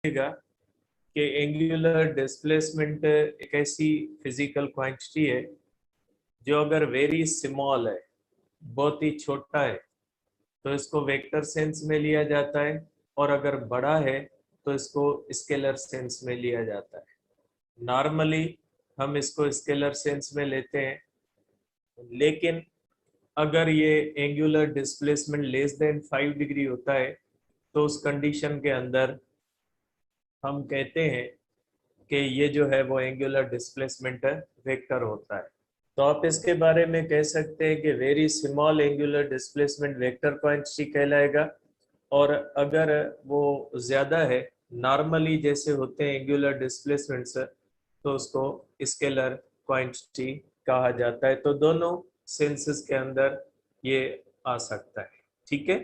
कि angular displacement एक ऐसी फिजिकल क्वांटिटी है जो अगर वेरी स्मॉल है, बहुत ही छोटा है, तो इसको वेक्टर सेंस में लिया जाता है, और अगर बड़ा है तो इसको स्केलर सेंस में लिया जाता है। नॉर्मली हम इसको स्केलर सेंस में लेते हैं, लेकिन अगर ये angular displacement less than 5 degree होता है तो उस कंडीशन के अंदर हम कहते हैं कि ये जो है वो एंगुलर डिस्प्लेसमेंट वेक्टर होता है। तो आप इसके बारे में कह सकते हैं कि very small angular displacement vector quantity कहलाएगा, और अगर वो ज्यादा है, नॉर्मली जैसे होते हैं एंगुलर डिस्प्लेसमेंट्स, तो उसको स्केलर क्वांटिटी कहा जाता है। तो दोनों सेंसेस के अंदर ये आ सकता है। ठीक है,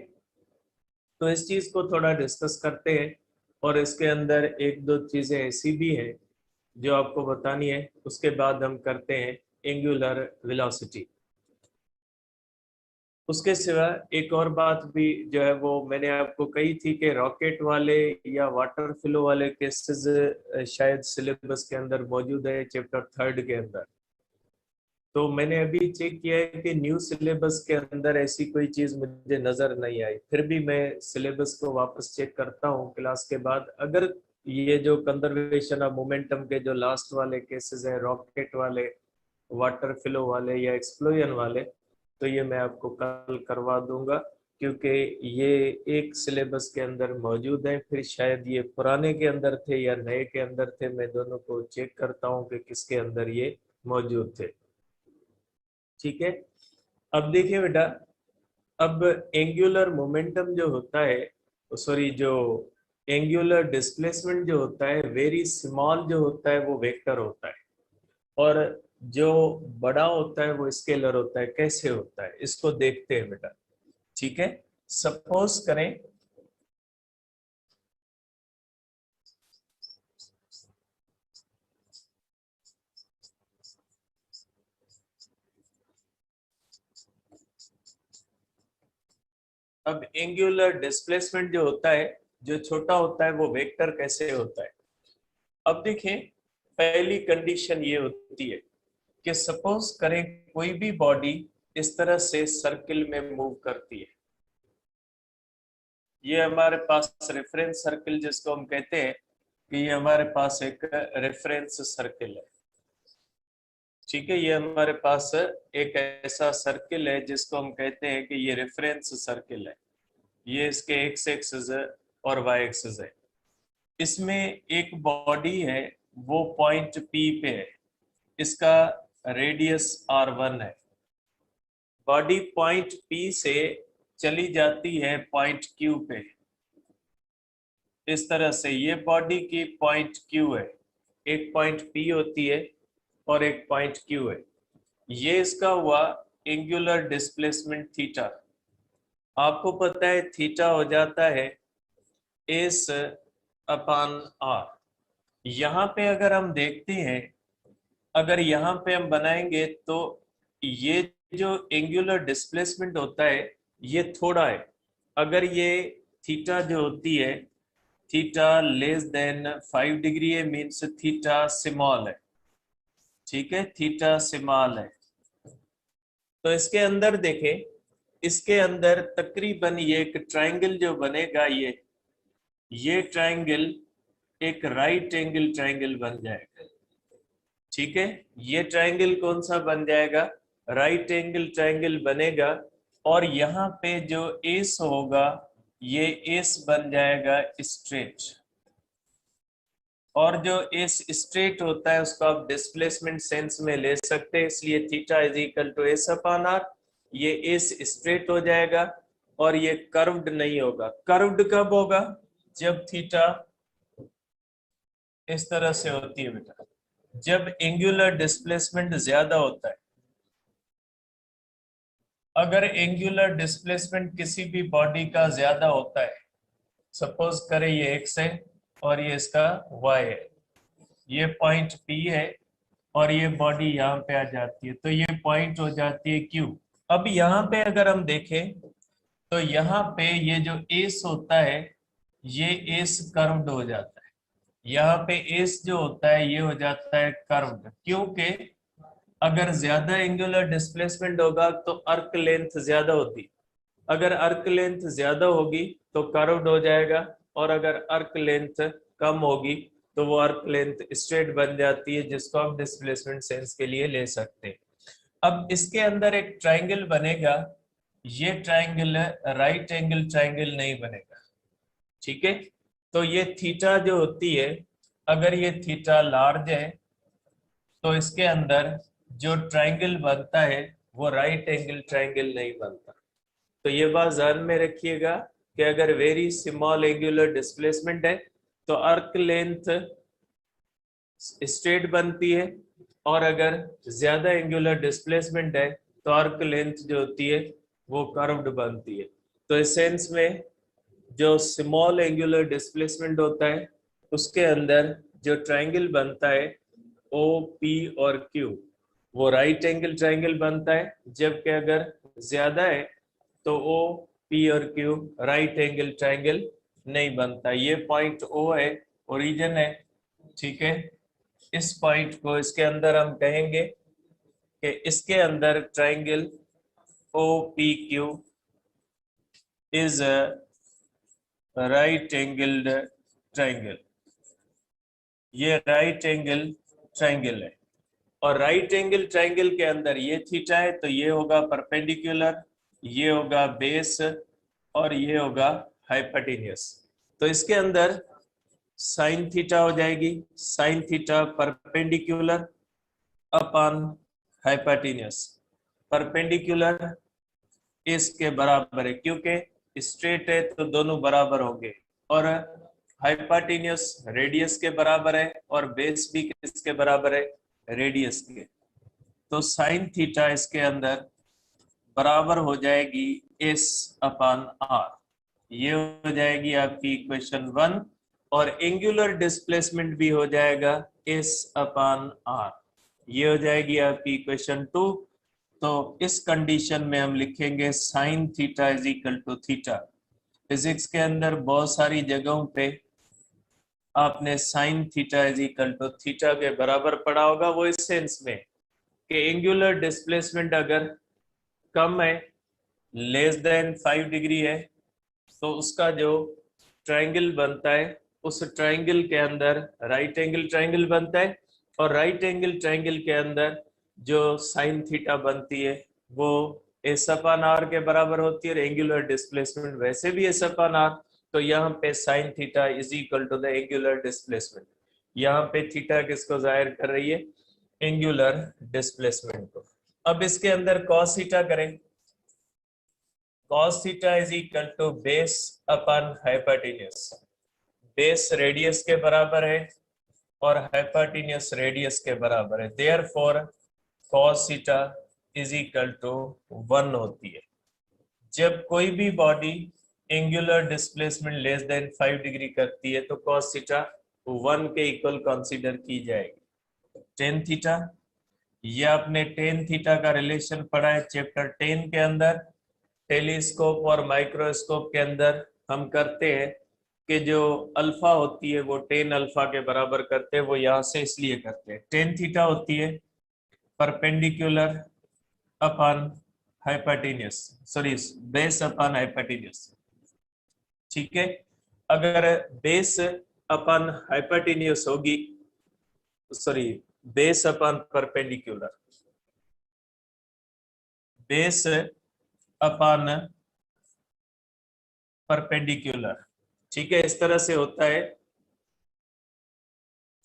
तो इस चीज को थोड़ा डिस्कस करते हैं, और इसके अंदर एक दो चीजें ऐसी भी हैं जो आपको बतानी है। उसके बाद हम करते हैं एंगुलर वेलोसिटी। उसके सिवा एक और बात भी जो है वो मैंने आपको कही थी कि रॉकेट वाले या वाटर फ्लो वाले केसेस शायद सिलेबस के अंदर मौजूद है, चैप्टर 3 के अंदर। तो मैंने अभी चेक किया है कि न्यू सिलेबस के अंदर ऐसी कोई चीज मुझे नजर नहीं आई। फिर भी मैं सिलेबस को वापस चेक करता हूँ क्लास के बाद। अगर ये जो कंजर्वेशन ऑफ मोमेंटम के जो लास्ट वाले केसेस हैं, रॉकेट वाले, वाटर फ्लो वाले या एक्सप्लोजन वाले, तो ये मैं आपको कल करवा दूंगा, क्योंकि ये एक सिलेबस के अंदर मौजूद है। फिर शायद ये पुराने के अंदर थे या नए के अंदर थे, मैं दोनों को चेक करता हूँ कि किसके अंदर ये मौजूद थे। ठीक है, अब देखिए बेटा, अब एंगुलर मोमेंटम जो होता है, सॉरी, जो एंगुलर डिस्प्लेसमेंट जो होता है, वेरी स्मॉल जो होता है वो वेक्टर होता है, और जो बड़ा होता है वो स्केलर होता है। कैसे होता है इसको देखते हैं बेटा। ठीक है, सपोज करें अब एंगुलर डिस्प्लेसमेंट जो होता है, जो छोटा होता है, वो वेक्टर कैसे होता है। अब देखें, पहली कंडीशन ये होती है कि सपोज करें कोई भी बॉडी इस तरह से सर्किल में मूव करती है। ये हमारे पास रेफरेंस सर्किल जिसको हम कहते हैं कि ये हमारे पास एक रेफरेंस सर्किल है। ठीक है, ये हमारे पास एक ऐसा सर्किल है जिसको हम कहते हैं कि ये रेफरेंस सर्किल है। ये इसके एक्स एक्सिस और वाई एक्सिस है। इसमें एक बॉडी है, वो पॉइंट पी पे है, इसका रेडियस r1 है। बॉडी पॉइंट पी से चली जाती है पॉइंट क्यू पे। इस तरह से ये बॉडी की पॉइंट क्यू है, एक पॉइंट पी होती है और एक पॉइंट क्यू है। ये इसका हुआ एंगुलर डिस्प्लेसमेंट थीटा। आपको पता है थीटा हो जाता है एस अपान आर। यहाँ पे अगर हम देखते हैं, अगर यहाँ पे हम बनाएंगे तो ये जो एंगुलर डिस्प्लेसमेंट होता है ये थोड़ा है। अगर ये थीटा जो होती है, थीटा लेस देन 5 डिग्री है, मीन्स थीटा स्मॉल है। ठीक है, थीटा स्मॉल है। तो इसके अंदर देखें, इसके अंदर तकरीबन ये एक ट्रायंगल जो बनेगा, ये ट्रायंगल एक राइट एंगल ट्रायंगल बन जाएगा। ठीक है, ये ट्रायंगल कौन सा बन जाएगा, राइट एंगल ट्रायंगल बनेगा। और यहाँ पे जो एस होगा, ये एस बन जाएगा स्ट्रेट। और जो एस स्ट्रेट होता है उसको आप डिस्प्लेसमेंट सेंस में ले सकते हैं, इसलिए theta is equal to S upon R. ये एस स्ट्रेट हो जाएगा और ये कर्व्ड नहीं होगा। कर्व्ड कब होगा, जब थीटा इस तरह से होती है बेटा, जब एंगुलर डिस्प्लेसमेंट ज्यादा होता है। अगर एंगुलर डिस्प्लेसमेंट किसी भी बॉडी का ज्यादा होता है, सपोज करें ये एक्स है और ये इसका वाई है, ये पॉइंट पी है और ये बॉडी यहाँ पे आ जाती है, तो ये पॉइंट हो जाती है क्यू। अब यहाँ पे अगर हम देखें तो यहाँ पे ये जो एस होता है, ये एस कर्व्ड हो जाता है। यहाँ पे एस जो होता है ये हो जाता है कर्व्ड, क्योंकि अगर ज्यादा एंगुलर डिस्प्लेसमेंट होगा तो अर्क लेंथ ज्यादा होती, अगर अर्क लेंथ ज्यादा होगी तो कर्व्ड हो जाएगा, और अगर अर्क लेंथ कम होगी तो वो अर्क लेंथ स्ट्रेट बन जाती है, जिसको आप डिस्प्लेसमेंट सेंस के लिए ले सकते हैं। अब इसके अंदर एक ट्राइंगल बनेगा, ये ट्राइंगल राइट एंगल ट्राइंगल नहीं बनेगा, ठीक है। तो ये थीटा जो होती है, अगर ये थीटा लार्ज है तो इसके अंदर जो ट्राइंगल बनता है वो राइट एंगल ट्राइंगल नहीं बनता। तो ये बात ध्यान में रखिएगा कि अगर वेरी स्मॉल एंगुलर डिस्प्लेसमेंट है तो अर्क लेंथ स्ट्रेट बनती है, और अगर ज्यादा एंगुलर डिस्प्लेसमेंट है तो अर्क लेंथ जो होती है वो कर्व्ड बनती है। तो इस सेंस में जो स्मॉल एंगुलर डिस्प्लेसमेंट होता है उसके अंदर जो ट्राइंगल बनता है ओ पी और क्यू, वो राइट एंगल ट्राइंगल बनता है, जबकि अगर ज्यादा है तो ओ पी और क्यू राइट एंगल ट्राइंगल नहीं बनता। ये पॉइंट ओ है, ओरिजिन है, ठीक है। इस पॉइंट को इसके अंदर हम कहेंगे कि इसके अंदर triangle O P Q is a right angled triangle, ये राइट एंगल ट्राइंगल है। और राइट एंगल ट्राइंगल के अंदर ये थीटा है तो ये होगा परपेंडिकुलर, ये होगा बेस, और ये होगा हाइपोटेन्यूस। तो इसके अंदर साइन थीटा हो जाएगी, sine theta perpendicular upon hypotenuse. Perpendicular इसके बराबर है क्योंकि स्ट्रेट है तो दोनों बराबर होंगे, और हाइपोटेन्यूस रेडियस के बराबर है, और बेस भी किसके बराबर है, रेडियस के। तो साइन थीटा इसके अंदर बराबर हो जाएगी एस अपान आर, ये हो जाएगी आपकी इक्वेशन 1, और एंगुलर डिस्प्लेसमेंट भी हो जाएगा एस अपान आर, ये हो जाएगी आपकी इक्वेशन 2। तो इस कंडीशन में हम लिखेंगे sine theta is equal to theta. Physics के अंदर बहुत सारी जगहों पे आपने sine theta is equal to theta के बराबर पढ़ा होगा, वो इस सेंस में कि एंगुलर डिस्प्लेसमेंट अगर कम है, लेस देन 5 डिग्री है, तो उसका जो ट्राइंगल बनता है उस ट्राइंगल के अंदर राइट एंगल ट्राइंगल बनता है, और राइट एंगल ट्राइंगल के अंदर जो साइन थीटा बनती है वो एस अपान आर के बराबर होती है, और एंगुलर डिस्प्लेसमेंट वैसे भी एस अपान आर। तो यहाँ पे sine theta is equal to the angular displacement, यहाँ पे थीटा किसको जाहिर कर रही है, एंगुलर डिस्प्लेसमेंट को। अब इसके अंदर कॉस थीटा करें, cos theta is equal to base upon hypotenuse. Base radius के बराबर है और हाइपोटेन्यूस रेडियस के बराबर है, therefore cos theta is equal to 1 होती है। जब कोई भी body angular displacement less than 5 degree करती है तो cos थीटा 1 के इक्वल कंसीडर की जाएगी। टेन थीटा, ये आपने टेन थीटा का रिलेशन पढ़ा है चैप्टर 10 के अंदर। टेलीस्कोप और माइक्रोस्कोप के अंदर हम करते हैं कि जो अल्फा होती है वो टेन अल्फा के बराबर करते हैं, वो यहाँ से इसलिए करते हैं। टेन थीटा होती है perpendicular upon hypotenuse, sorry base upon hypotenuse, ठीक है। अगर बेस अपन हाइपोटेन्यूस होगी, सॉरी बेस अपन परपेंडिकुलर, बेस अपन परपेंडिकुलर, ठीक है, इस तरह से होता है।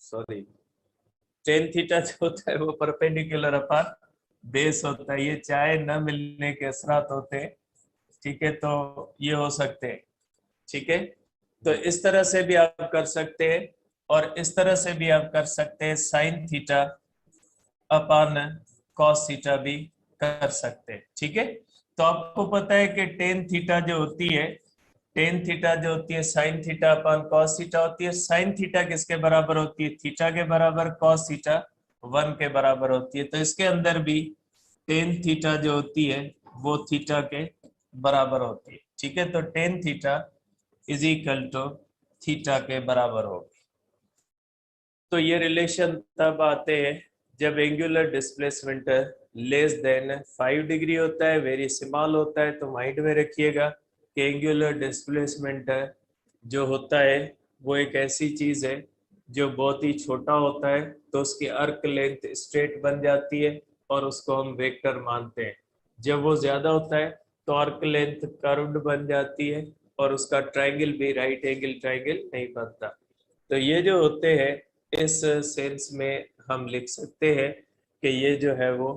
सॉरी, टेन थीटा जो होता है वो परपेंडिकुलर अपन बेस होता है, ये चाहे न मिलने के असरात होते हैं, ठीक है, तो ये हो सकते हैं, ठीक है। तो इस तरह से भी आप कर सकते हैं, और इस तरह से भी आप कर सकते हैं, साइन थीटा अपन कॉस थीटा भी कर सकते हैं, ठीक है। तो आपको पता है कि टेन थीटा जो होती है, टेन थीटा जो होती है साइन थीटा अपन कॉस थीटा होती है। साइन थीटा किसके बराबर होती है, थीटा के बराबर, कॉस थीटा 1 के बराबर होती है। तो इसके अंदर भी टेन थीटा जो होती है वो थीटा के बराबर होती है, ठीक है। तो tan theta is equal to theta के बराबर होगी। तो ये रिलेशन तब आते हैं जब angular displacement less than 5 degree होता है, वेरी स्मॉल होता है। तो माइंड में रखिएगा कि एंगुलर डिस्प्लेसमेंट जो होता है वो एक ऐसी चीज है जो बहुत ही छोटा होता है, तो उसकी अर्क लेंथ स्ट्रेट बन जाती है और उसको हम वेक्टर मानते हैं। जब वो ज्यादा होता है तो अर्क लेंथ कर्व्ड बन जाती है और उसका ट्रायंगल भी राइट एंगल ट्रायंगल नहीं बनता। तो ये जो होते हैं इस सेंस में हम लिख सकते हैं कि ये जो है वो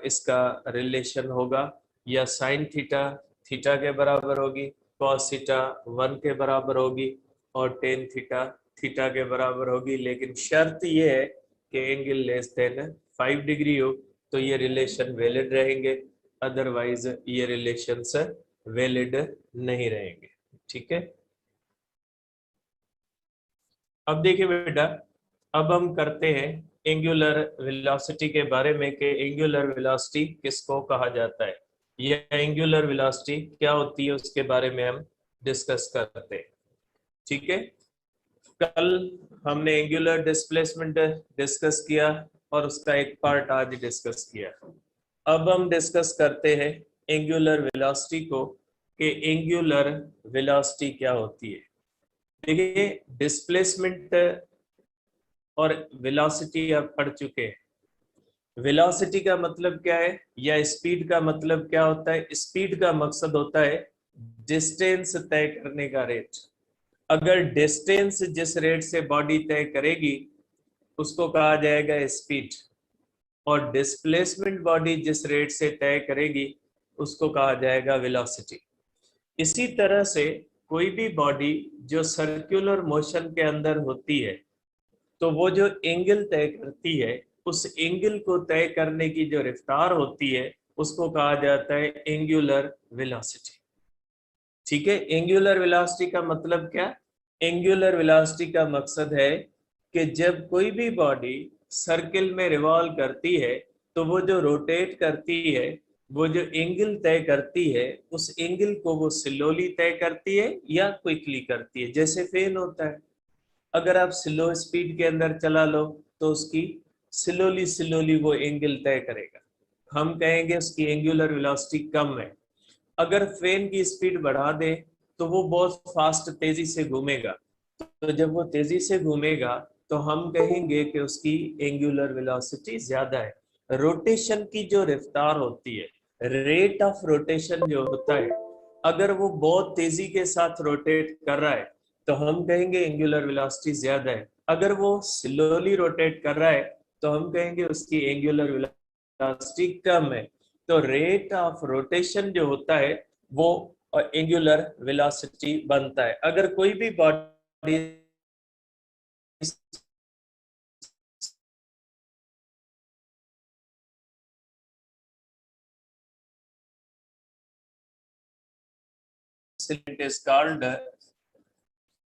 इसका रिलेशन होगा या साइन थीटा थीटा के बराबर होगी, कॉस थीटा 1 के बराबर होगी और टेन थीटा थीटा के बराबर होगी। लेकिन शर्त ये है कि एंगल लेस देन 5 डिग्री हो तो ये रिलेशन वैलिड रहेंगे, अदरवाइज ये रिलेशंस वैलिड नहीं रहेंगे। ठीक है, अब देखिए बेटा, अब हम करते हैं एंगुलर वेलोसिटी के बारे में कि एंगुलर वेलोसिटी किसको कहा जाता है या एंगुलर वेलोसिटी क्या होती है उसके बारे में हम डिस्कस करते हैं। ठीक है, कल हमने एंगुलर डिस्प्लेसमेंट डिस्कस किया और उसका एक पार्ट आज डिस्कस किया। अब हम डिस्कस करते हैं एंगुलर वेलोसिटी को कि एंगुलर वेलोसिटी क्या होती है। देखिए, डिस्प्लेसमेंट और वेलोसिटी आप पढ़ चुके हैं। वेलोसिटी का मतलब क्या है या स्पीड का मतलब क्या होता है? स्पीड का मकसद होता है डिस्टेंस तय करने का रेट। अगर डिस्टेंस जिस रेट से बॉडी तय करेगी उसको कहा जाएगा स्पीड, और डिस्प्लेसमेंट बॉडी जिस रेट से तय करेगी उसको कहा जाएगा वेलोसिटी। इसी तरह से कोई भी बॉडी जो सर्कुलर मोशन के अंदर होती है तो वो जो एंगल तय करती है उस एंगल को तय करने की जो रफ्तार होती है उसको कहा जाता है एंगुलर वेलोसिटी। ठीक है, एंगुलर वेलोसिटी का मतलब क्या? एंगुलर वेलोसिटी का मकसद है कि जब कोई भी बॉडी सर्किल में रिवॉल्व करती है तो वो जो रोटेट करती है, वो जो एंगल तय करती है उस एंगल को वो स्लोली तय करती है या क्विकली करती है। जैसे फैन होता है, अगर आप स्लो स्पीड के अंदर चला लो तो उसकी स्लोली स्लोली वो एंगल तय करेगा, हम कहेंगे उसकी एंगुलर वेलोसिटी कम है। अगर फैन की स्पीड बढ़ा दे तो वो बहुत फास्ट तेजी से घूमेगा, तो जब वो तेजी से घूमेगा तो हम कहेंगे कि उसकी एंगुलर वेलोसिटी ज्यादा है। रोटेशन की जो रफ्तार होती है, रेट ऑफ रोटेशन जो होता है, अगर वो बहुत तेजी के साथ रोटेट कर रहा है तो हम कहेंगे एंगुलर वेलोसिटी ज्यादा है। अगर वो स्लोली रोटेट कर रहा है तो हम कहेंगे उसकी एंगुलर वेलोसिटी कम है। तो रेट ऑफ रोटेशन जो होता है वो एंगुलर वेलोसिटी बनता है। अगर कोई भी body is called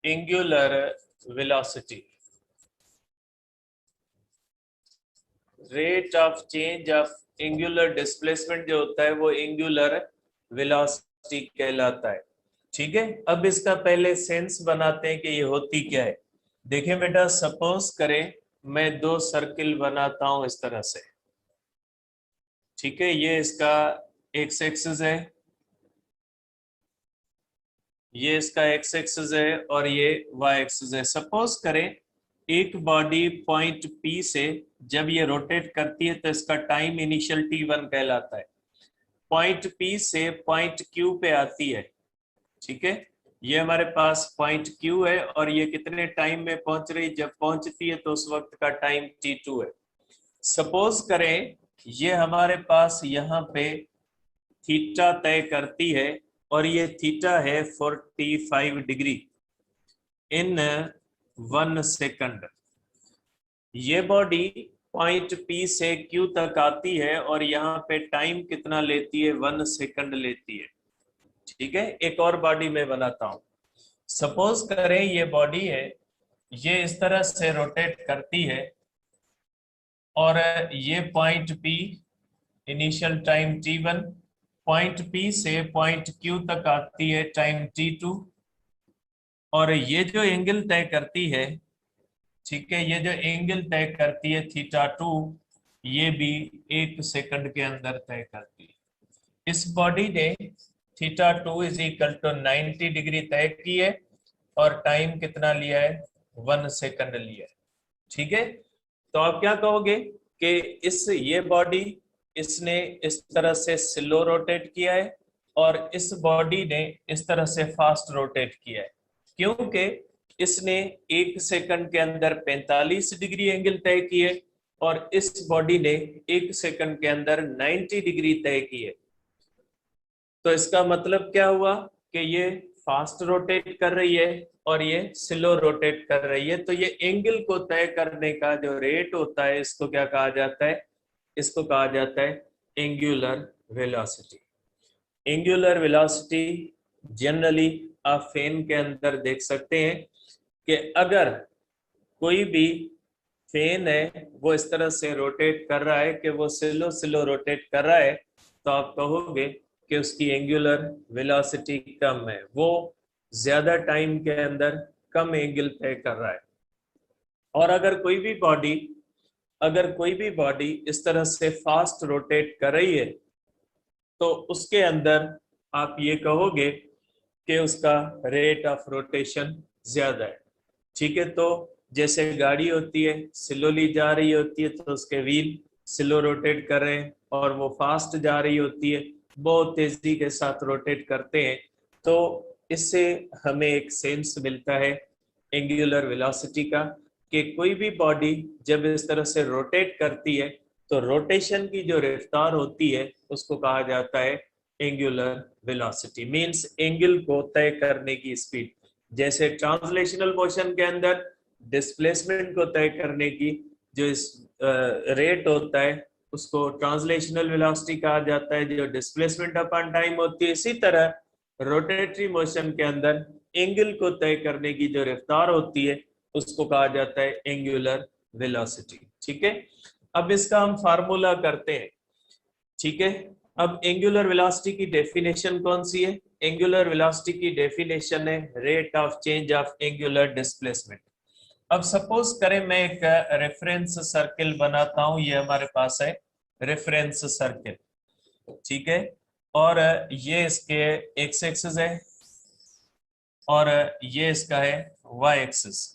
angular velocity. Rate of change of angular displacement जो होता है वो एंगुलर वेलोसिटी कहलाता है। ठीक है, अब इसका पहले सेंस बनाते हैं कि ये होती क्या है। देखिए बेटा, सपोज करें मैं दो सर्किल बनाता हूं इस तरह से। ठीक है, ये इसका एक्स एक्सिस है, ये इसका एक्स एक्सिस है और ये वाई एक्सिस है। सपोज करें एक बॉडी पॉइंट पी से जब ये रोटेट करती है तो इसका टाइम इनिशियल t1 कहलाता है। पॉइंट पी से पॉइंट क्यू पे आती है। ठीक है, ये हमारे पास पॉइंट क्यू है और ये कितने टाइम में पहुंच रही, जब पहुंचती है तो उस वक्त का टाइम t2 है। सपोज करें ये हमारे पास यहाँ पे थीटा तय करती है और ये थीटा है 45 डिग्री इन 1 सेकंड। ये बॉडी पॉइंट पी से क्यू तक आती है और यहाँ पे टाइम कितना लेती है? 1 सेकंड लेती है। ठीक है, एक और बॉडी में बनाता हूं। सपोज करें ये बॉडी है, ये इस तरह से रोटेट करती है और ये point P initial time t1, point P से पॉइंट क्यू तक आती है टाइम t2, और ये जो एंगल तय करती है ठीक है, ये जो एंगल तय करती है θ2, ये भी 1 सेकंड के अंदर तय करती है। इस बॉडी ने θ2 इज इक्वल टू 90 डिग्री तय की है और टाइम कितना लिया है, 1 सेकंड लिया है। ठीक है, तो आप क्या कहोगे कि ये बॉडी इसने इस तरह से स्लो रोटेट किया है और इस बॉडी ने इस तरह से फास्ट रोटेट किया है, क्योंकि इसने 1 सेकंड के अंदर 45 डिग्री एंगल तय किए और इस बॉडी ने 1 सेकंड के अंदर 90 डिग्री तय की है। तो इसका मतलब क्या हुआ कि ये फास्ट रोटेट कर रही है और ये स्लो रोटेट कर रही है। तो ये एंगल को तय करने का जो रेट होता है, इसको क्या कहा जाता है, इसको कहा जाता है angular velocity. Angular velocity generally आप फैन के अंदर देख सकते हैं कि अगर कोई भी फैन है वो इस तरह से रोटेट कर रहा है कि वो स्लो रोटेट कर रहा है, तो आप कहोगे कि उसकी एंगुलर वेलोसिटी कम है, वो ज्यादा टाइम के अंदर कम एंगल तय कर रहा है। और अगर कोई भी बॉडी इस तरह से फास्ट रोटेट कर रही है, तो उसके अंदर आप ये कहोगे कि उसका रेट ऑफ रोटेशन ज्यादा है। ठीक है, तो जैसे गाड़ी होती है स्लोली जा रही होती है तो उसके व्हील स्लो रोटेट कर रहे हैं, और वो फास्ट जा रही होती है बहुत तेजी के साथ रोटेट करते हैं। तो इससे हमें एक सेंस मिलता है एंगुलर वेलोसिटी का कि कोई भी बॉडी जब इस तरह से रोटेट करती है तो रोटेशन की जो रफ्तार होती है उसको कहा जाता है एंगुलर वेलोसिटी, मींस एंगल को तय करने की स्पीड। जैसे ट्रांसलेशनल मोशन के अंदर डिस्प्लेसमेंट को तय करने की जो इस रेट होता है उसको ट्रांसलेशनल वेलोसिटी कहा जाता है, जो डिस्प्लेसमेंट अपॉन टाइम होती है। इसी तरह रोटेटरी मोशन के अंदर एंगल को तय करने की जो रफ्तार होती है उसको कहा जाता है एंगुलर वेलोसिटी। ठीक है, अब इसका हम फार्मूला करते हैं। ठीक है, अब एंगुलर वेलोसिटी की डेफिनेशन कौन सी है? एंगुलर वेलोसिटी की डेफिनेशन है rate of change of angular displacement. अब सपोज करें मैं एक रेफरेंस सर्किल बनाता हूं, ये हमारे पास है रेफरेंस सर्किल। ठीक है, और ये इसके एक्स एक्सिस है और ये इसका है वाई एक्सिस।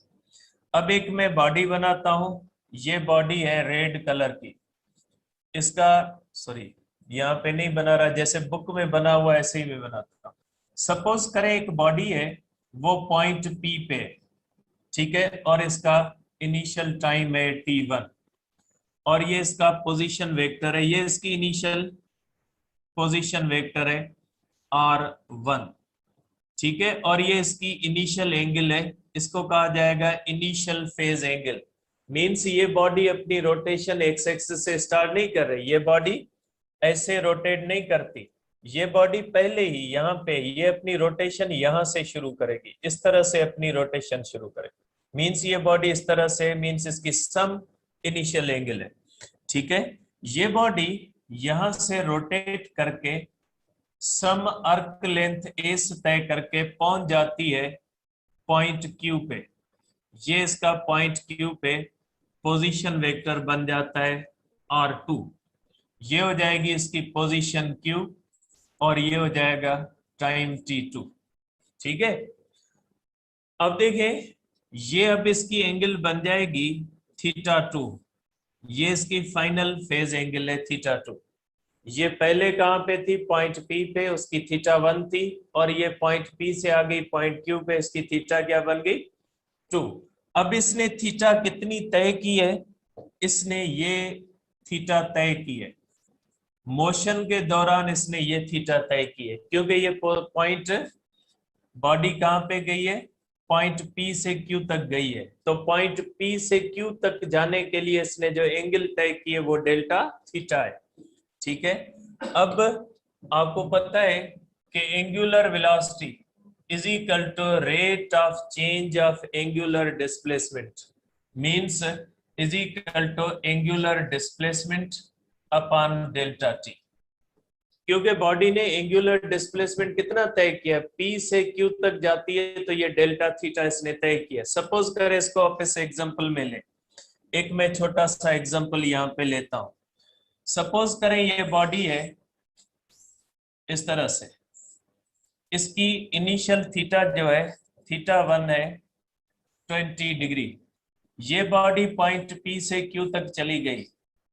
अब एक मैं बॉडी बनाता हूं, ये बॉडी है रेड कलर की, इसका सॉरी यहाँ पे नहीं बना रहा, जैसे बुक में बना हुआ ऐसे ही मैं बनाता हूं। सपोज करें एक बॉडी है वो पॉइंट पी पे, ठीक है, और इसका इनिशियल टाइम है t1 और ये इसका पोजीशन वेक्टर है, ये इसकी इनिशियल पोजीशन वेक्टर है r1। ठीक है, और ये इसकी इनिशियल एंगल है, इसको कहा जाएगा इनिशियल फेज एंगल। मींस ये बॉडी अपनी रोटेशन एक्स एक्सिस से स्टार्ट नहीं कर रही, ये बॉडी ऐसे रोटेट नहीं करती, ये बॉडी पहले ही यहाँ पे ये अपनी रोटेशन यहाँ से शुरू करेगी, इस तरह से अपनी रोटेशन शुरू करेगी। मींस ये बॉडी इस तरह से, मींस इसकी सम इनिशियल एंगल है। ठीक है, ये बॉडी यहां से रोटेट करके सम आर्क लेंथ एस तय करके पहुंच जाती है पॉइंट क्यू पे। ये इसका पॉइंट क्यू पे पोजीशन वेक्टर बन जाता है r2। ये हो जाएगी इसकी पोजीशन क्यू और ये हो जाएगा टाइम t2। ठीक है, अब देखें ये अब इसकी एंगल बन जाएगी θ2, ये इसकी फाइनल फेज एंगल है θ2। ये पहले कहां पे थी, पॉइंट पी पे, उसकी θ1 थी, और ये पॉइंट पी से आ गई पॉइंट क्यू पे, इसकी थीटा क्या बन गई 2। अब इसने थीटा कितनी तय की है, इसने ये थीटा तय की है मोशन के दौरान, इसने ये थीटा तय की है, क्योंकि ये पॉइंट बॉडी कहां पे गई है, पॉइंट पी से क्यू तक गई है। तो पॉइंट पी से क्यू तक जाने के लिए इसने जो एंगल तय की है वो डेल्टा थीटा है। ठीक है, अब आपको पता है कि angular velocity is equal to rate of change of angular displacement, means is equal to angular displacement upon delta T. क्योंकि बॉडी ने एंगुलर डिस्प्लेसमेंट कितना तय किया, P से Q तक जाती है, तो ये डेल्टा थीटा इसने तय किया। सपोज करें इसको आप इस एग्जांपल में ले, एक मैं छोटा सा एग्जांपल यहाँ पे लेता हूं। सपोज करें ये बॉडी है इस तरह से, इसकी इनिशियल थीटा जो है थीटा 1 है 20 डिग्री। ये बॉडी पॉइंट P से Q तक चली गई,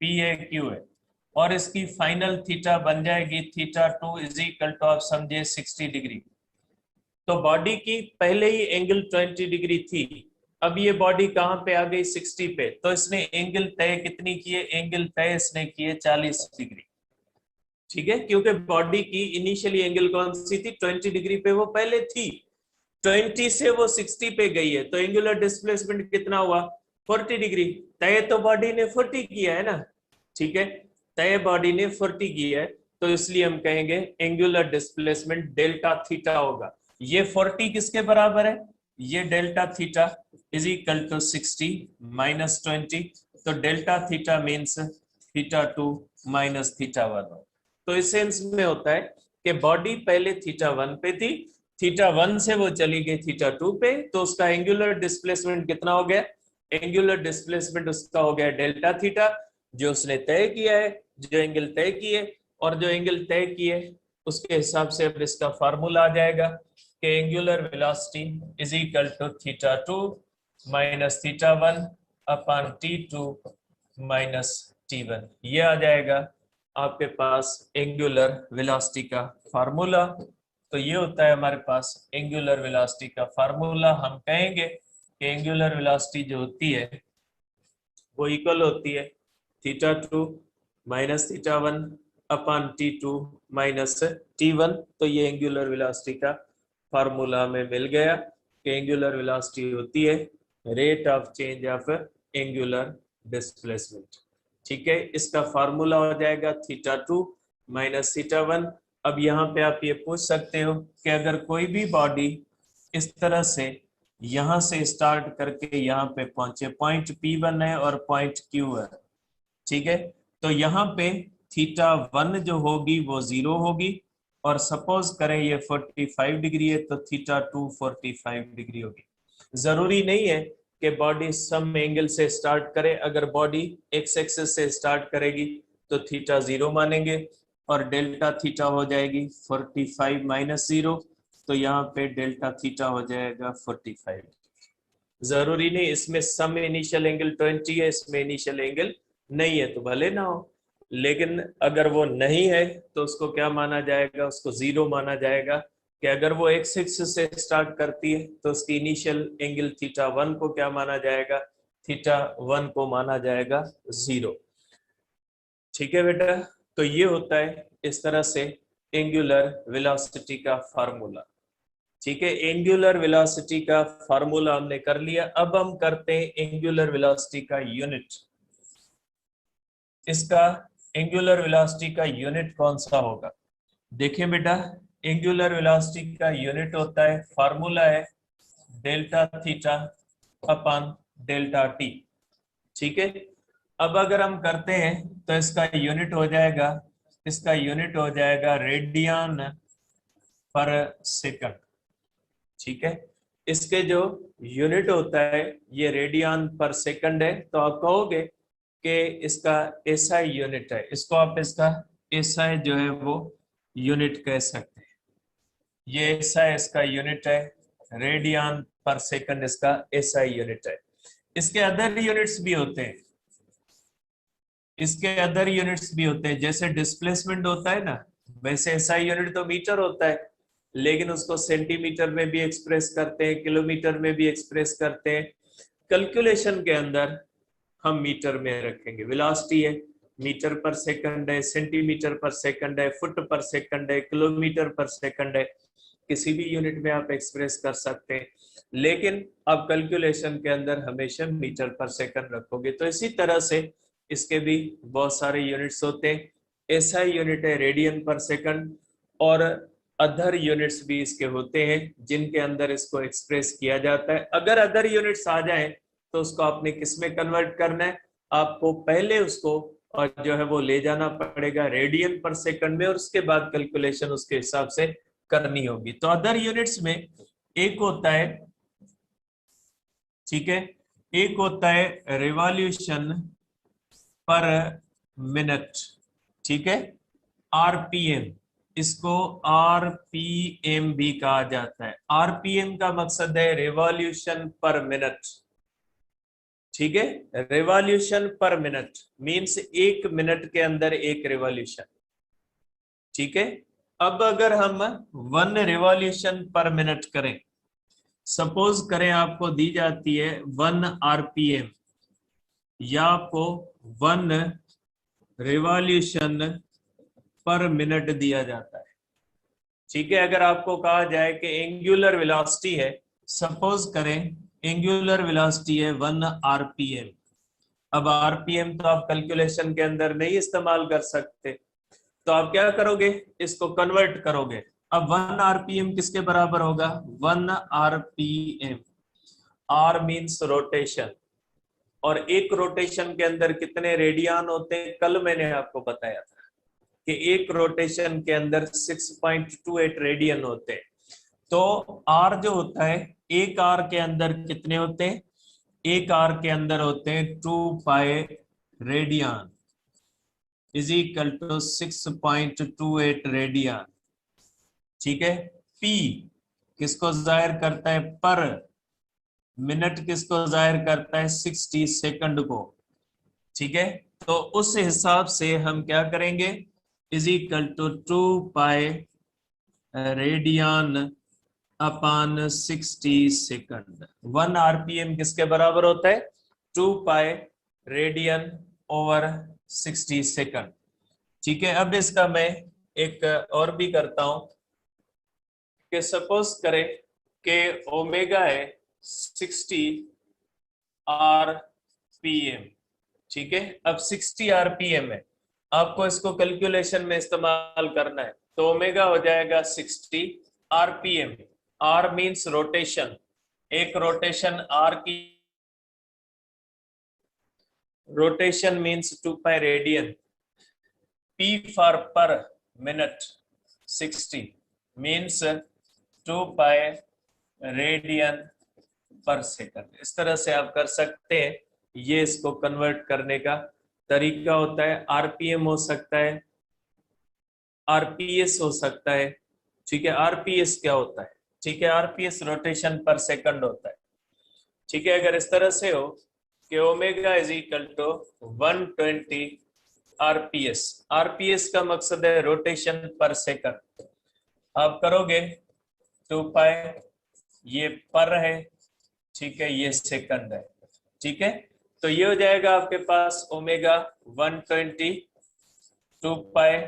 P है Q है, और इसकी फाइनल थीटा बन जाएगी थीटा 2 इज इक्वल टू आप समझे 60 डिग्री। तो बॉडी की पहले ही एंगल 20 डिग्री थी, अब ये बॉडी कहां पे आ गई 60 पे, तो इसने एंगल तय कितनी किए, एंगल तय इसने किए 40 डिग्री। ठीक है, क्योंकि बॉडी की इनिशियली एंगल कौन सी थी, 20 डिग्री पे वो पहले थी, 20 से वो 60 पे गई है, तो एंगुलर डिस्प्लेसमेंट कितना हुआ 40 डिग्री। तय तो बॉडी ने 40 किया है ना, ठीक है, तय बॉडी ने 40 किया है, तो इसलिए हम कहेंगे एंगुलर डिस्प्लेसमेंट डेल्टा थीटा होगा। ये 40 किसके बराबर है, ये delta theta is equal to 60 minus 20, तो delta theta means theta 2 minus theta 1। तो इस सेंस में होता है कि बॉडी पहले थीटा 1 पे थी, थीटा 1 से वो चली गई थीटा 2 पे, तो उसका एंगुलर डिस्प्लेसमेंट कितना हो गया, एंगुलर डिस्प्लेसमेंट उसका हो गया डेल्टा थीटा, जो उसने तय किया है, जो एंगल तय किए, और जो एंगल तय किए उसके हिसाब से अब इसका फार्मूला आ जाएगा कि angular velocity is equal to theta 2 minus theta 1 upon T2 minus T1। ये आ जाएगा आपके पास एंगुलर वेलोसिटी का फार्मूला। तो ये होता है हमारे पास एंगुलर वेलोसिटी का फार्मूला। हम कहेंगे कि एंगुलर वेलोसिटी जो होती है वो इक्वल होती है theta 2 minus theta 1 upon T2 minus T1। तो ये एंगुलर वेलोसिटी का फार्मूला हमें मिल गया कि एंगुलर वेलोसिटी होती है rate of change of angular displacement. ठीक है, इसका फार्मूला हो जाएगा थीटा 2 माइनस थीटा 1। अब यहाँ पे आप ये पूछ सकते हो कि अगर कोई भी बॉडी इस तरह से यहाँ से स्टार्ट करके यहाँ पे पहुंचे, पॉइंट P1 है और पॉइंट Q है, ठीक है, तो यहाँ पे थीटा 1 जो होगी वो 0 होगी, और सपोज करें ये 45 डिग्री है तो थीटा 2 45 डिग्री होगी। जरूरी नहीं है कि बॉडी सम एंगल से स्टार्ट करे, अगर बॉडी एक्स एक्सिस से स्टार्ट करेगी तो थीटा 0 मानेंगे और डेल्टा थीटा हो जाएगी 45 माइनस 0, तो यहाँ पे डेल्टा थीटा हो जाएगा 45। जरूरी नहीं इसमें सम इनिशियल एंगल 20 है, इसमें इनिशियल एंगल नहीं है तो भले ना हो, लेकिन अगर वो नहीं है तो उसको क्या माना जाएगा, उसको 0 माना जाएगा कि अगर वो एक्स एक्सिस से स्टार्ट करती है तो उसकी इनिशियल एंगल थीटा 1 को क्या माना जाएगा, थीटा 1 को माना जाएगा 0। ठीक है बेटा, तो ये होता है इस तरह से एंगुलर वेलोसिटी का फार्मूला। ठीक है, एंगुलर वेलोसिटी का फार्मूला हमने कर लिया। अब हम करते हैं एंगुलर वेलोसिटी का यूनिट। इसका एंगुलर वेलोसिटी का यूनिट कौन सा होगा, देखें बेटा, एंगुलर वेलोसिटी का यूनिट होता है, फार्मूला है delta theta upon delta T. ठीक है, अब अगर हम करते हैं तो इसका यूनिट हो जाएगा, इसका यूनिट हो जाएगा रेडियन पर सेकंड। ठीक है, इसके जो यूनिट होता है ये रेडियन पर सेकंड है, तो आप कहोगे कि इसका एसआई यूनिट है, इसको आप इसका एसआई जो है वो यूनिट कह सकते हैं। ये एसआई इसका यूनिट है, रेडियन पर सेकंड इसका एसआई यूनिट है। इसके अदर यूनिट्स भी होते हैं, इसके अदर यूनिट्स भी होते हैं, जैसे डिस्प्लेसमेंट होता है ना, वैसे एसआई यूनिट तो मीटर होता है, लेकिन उसको सेंटीमीटर में भी एक्सप्रेस करते हैं, किलोमीटर में भी एक्सप्रेस करते हैं। कैलकुलेशन के अंदर हम मीटर में रखेंगे। वेलोसिटी है मीटर पर सेकंड है, सेंटीमीटर पर सेकंड है, फुट पर सेकंड है, किलोमीटर पर सेकंड है, किसी भी यूनिट में आप एक्सप्रेस कर सकते हैं, लेकिन आप कैलकुलेशन के अंदर हमेशा मीटर पर सेकंड रखोगे। तो इसी तरह से इसके भी बहुत सारे यूनिट्स होते हैं। एसआई यूनिट है रेडियन पर सेकंड, और अदर यूनिट्स भी इसके होते हैं जिनके अंदर इसको एक्सप्रेस किया जाता है। अगर अदर यूनिट्स आ जाए तो उसको आपने किस में कन्वर्ट करना है, आपको पहले उसको और जो है वो ले जाना पड़ेगा रेडियन पर सेकंड में, और उसके बाद कैलकुलेशन उसके हिसाब से करनी होगी। तो अदर यूनिट्स में एक होता है, ठीक है, एक होता है रिवॉल्यूशन पर मिनट, ठीक है, आरपीएम, इसको आरपीएम भी कहा जाता है। आरपीएम का मकसद है रिवॉल्यूशन पर मिनट, ठीक है, रिवॉल्यूशन पर मिनट मींस एक मिनट के अंदर एक रिवॉल्यूशन, ठीक है। अब अगर हम 1 रिवॉल्यूशन पर मिनट करें, सपोज करें आपको दी जाती है 1 आरपीएम या आपको 1 रिवॉल्यूशन पर मिनट दिया जाता है, ठीक है। अगर आपको कहा जाए कि एंगुलर वेलोसिटी है, सपोज करें एंगुलर वेलोसिटी है 1 आरपीएम। अब आरपीएम तो आप कैलकुलेशन के अंदर नहीं इस्तेमाल कर सकते, तो आप क्या करोगे, इसको कन्वर्ट करोगे। अब 1 आरपीएम किसके बराबर होगा, 1 आरपीएम, आर मींस रोटेशन, और एक रोटेशन के अंदर कितने रेडियन होते हैं, कल मैंने आपको बताया था कि एक रोटेशन के अंदर 6.28 रेडियन होते हैं। तो आर जो होता है, एक आर के अंदर कितने होते हैं, एक आर के अंदर होते हैं 2 pi radian is equal to 6.28 radian, ठीक है। पी किसको जाहिर करता है, पर मिनट किसको जाहिर करता है, 60 सेकंड को, ठीक है। तो उस हिसाब से हम क्या करेंगे, is equal to 2 pi radian upon 60 second. 1 RPM किसके बराबर होता है, 2 पाई रेडियन ओवर 60 सेकंड, ठीक है। अब इसका मैं एक और भी करता हूं कि सपोज करें कि ओमेगा है 60 आरपीएम, ठीक है। अब 60 आरपीएम है, आपको इसको कैलकुलेशन में इस्तेमाल करना है, तो ओमेगा हो जाएगा 60 आरपीएम। आर मींस रोटेशन, एक रोटेशन आर की rotation means 2 pi radian, P for पर minute 60 means 2 pi radian per second. इस तरह से आप कर सकते हैं, ये इसको कन्वर्ट करने का तरीका होता है। आरपीएम हो सकता है, आरपीएस हो सकता है, ठीक है। आरपीएस क्या होता है, ठीक है, आरपीएस रोटेशन पर सेकंड होता है, ठीक है। अगर इस तरह से हो कि omega is equal to 120 RPS, RPS का मकसद है रोटेशन पर सेकंड, आप करोगे 2 पाई, ये पर है, ठीक है, ये सेकंड है, ठीक है। तो ये हो जाएगा आपके पास ओमेगा 120 2 पाई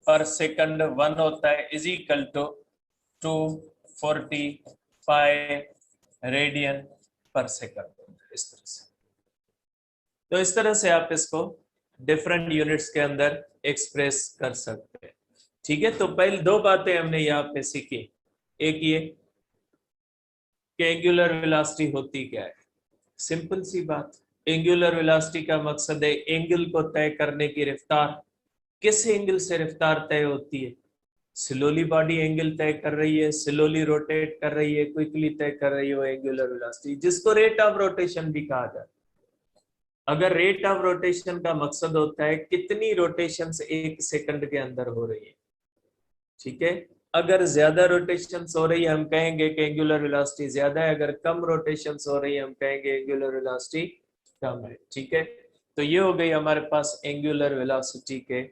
पर सेकंड 1 होता है is equal to 240 pi radian per second, इस तरह से। तो इस तरह से आप इसको डिफरेंट यूनिट्स के अंदर एक्सप्रेस कर सकते हैं, ठीक है। तो पहले 2 बातें हमने यहाँ पे सीखी, एक ये कि एंगुलर वेलोसिटी होती क्या है, सिंपल सी बात, एंगुलर वेलोसिटी का मकसद है एंगल को तय करने की रफ्तार। किस एंगल से रफ्तार तय होती है, स्लोली बॉडी एंगल तय कर रही है, स्लोली रोटेट कर रही है, क्विकली तय कर रही है, एंगुलर वेलोसिटी, जिसको रेट ऑफ रोटेशन भी कहा जाता है। अगर रेट ऑफ रोटेशन का मकसद होता है कितनी रोटेशंस एक सेकंड के अंदर हो रही है, ठीक है। अगर ज्यादा रोटेशंस हो रही है हम कहेंगे कि एंगुलर वेलोसिटी ज्यादा है, अगर कम रोटेशंस हो रही है हम कहेंगे एंगुलर वेलोसिटी कम है, ठीक है। तो ये हो गई हमारे पास एंगुलर वेलोसिटी के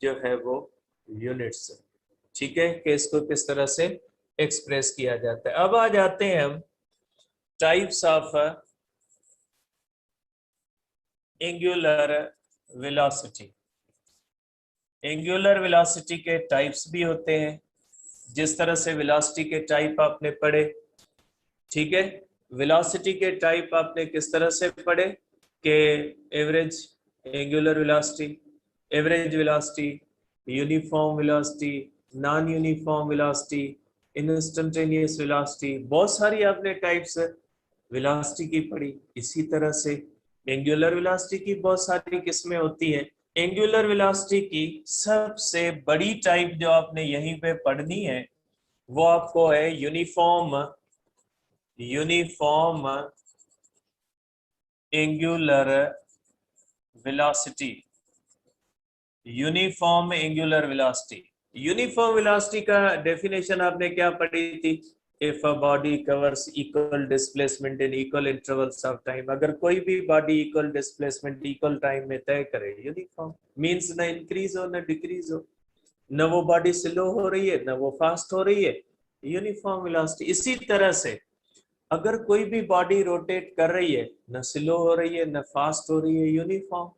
जो है वो यूनिट्स, ठीक है, कि इसको किस तरह से एक्सप्रेस किया जाता है। अब आ जाते हैं हम types of angular velocity. Angular velocity के टाइप्स भी होते हैं, जिस तरह से वेलोसिटी के टाइप आपने पढ़े, ठीक है। वेलोसिटी के टाइप आपने किस तरह से पढ़े कि average angular velocity, average velocity, uniform velocity, non uniform velocity, instantaneous velocity, बहुत सारी आपने टाइप्स वेलोसिटी की पढ़ी। इसी तरह से एंगुलर वेलोसिटी की बहुत सारी किस्में होती हैं। एंगुलर वेलोसिटी की सबसे बड़ी टाइप जो आपने यहीं पे पढ़नी है वो आपको है uniform angular velocity. Uniform angular velocity, uniform velocity का डेफिनेशन आपने क्या पढ़ी थी? If a body covers equal displacement in equal intervals of time, अगर कोई भी body equal displacement equal time में तय करे, यूनिफॉर्म मींस ना इंक्रीज हो ना डिक्रीज हो, न वो बॉडी स्लो हो रही है न वो फास्ट हो रही है, यूनिफॉर्म वेलोसिटी। इसी तरह से अगर कोई भी बॉडी रोटेट कर रही है, न स्लो हो रही है न फास्ट हो रही है, यूनिफॉर्म।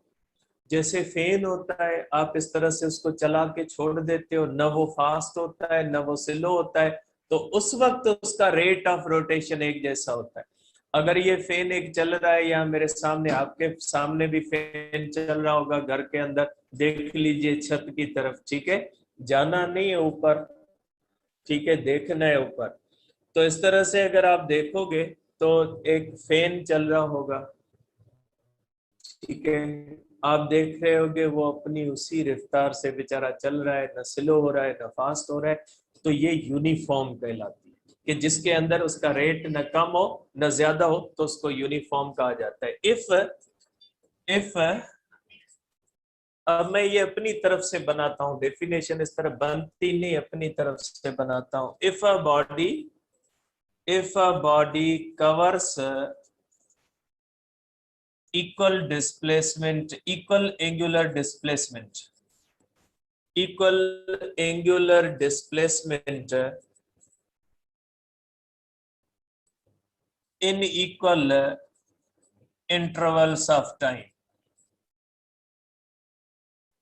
जैसे फैन होता है, आप इस तरह से उसको चला के छोड़ देते हो, न वो फास्ट होता है न वो स्लो होता है, तो उस वक्त उसका रेट ऑफ रोटेशन एक जैसा होता है। अगर ये फैन एक चल रहा है, या मेरे सामने आपके सामने भी फैन चल रहा होगा घर के अंदर, देख लीजिए छत की तरफ, ठीक है, जाना नहीं है ऊपर, ठीक है, देखना है ऊपर। तो इस तरह से अगर आप देखोगे तो एक फैन चल रहा होगा, ठीक है, आप देख रहे होगे वो अपनी उसी रफ्तार से बेचारा चल रहा है, न स्लो हो रहा है न फास्ट हो रहा है, तो ये यूनिफॉर्म कहलाती है कि जिसके अंदर उसका रेट न कम हो न ज्यादा हो, तो उसको यूनिफॉर्म कहा जाता है। इफ अब मैं ये अपनी तरफ से बनाता हूं डेफिनेशन, इस तरह बनती नहीं, अपनी तरफ से बनाता हूं। If a body covers equal displacement, equal angular displacement in equal intervals of time,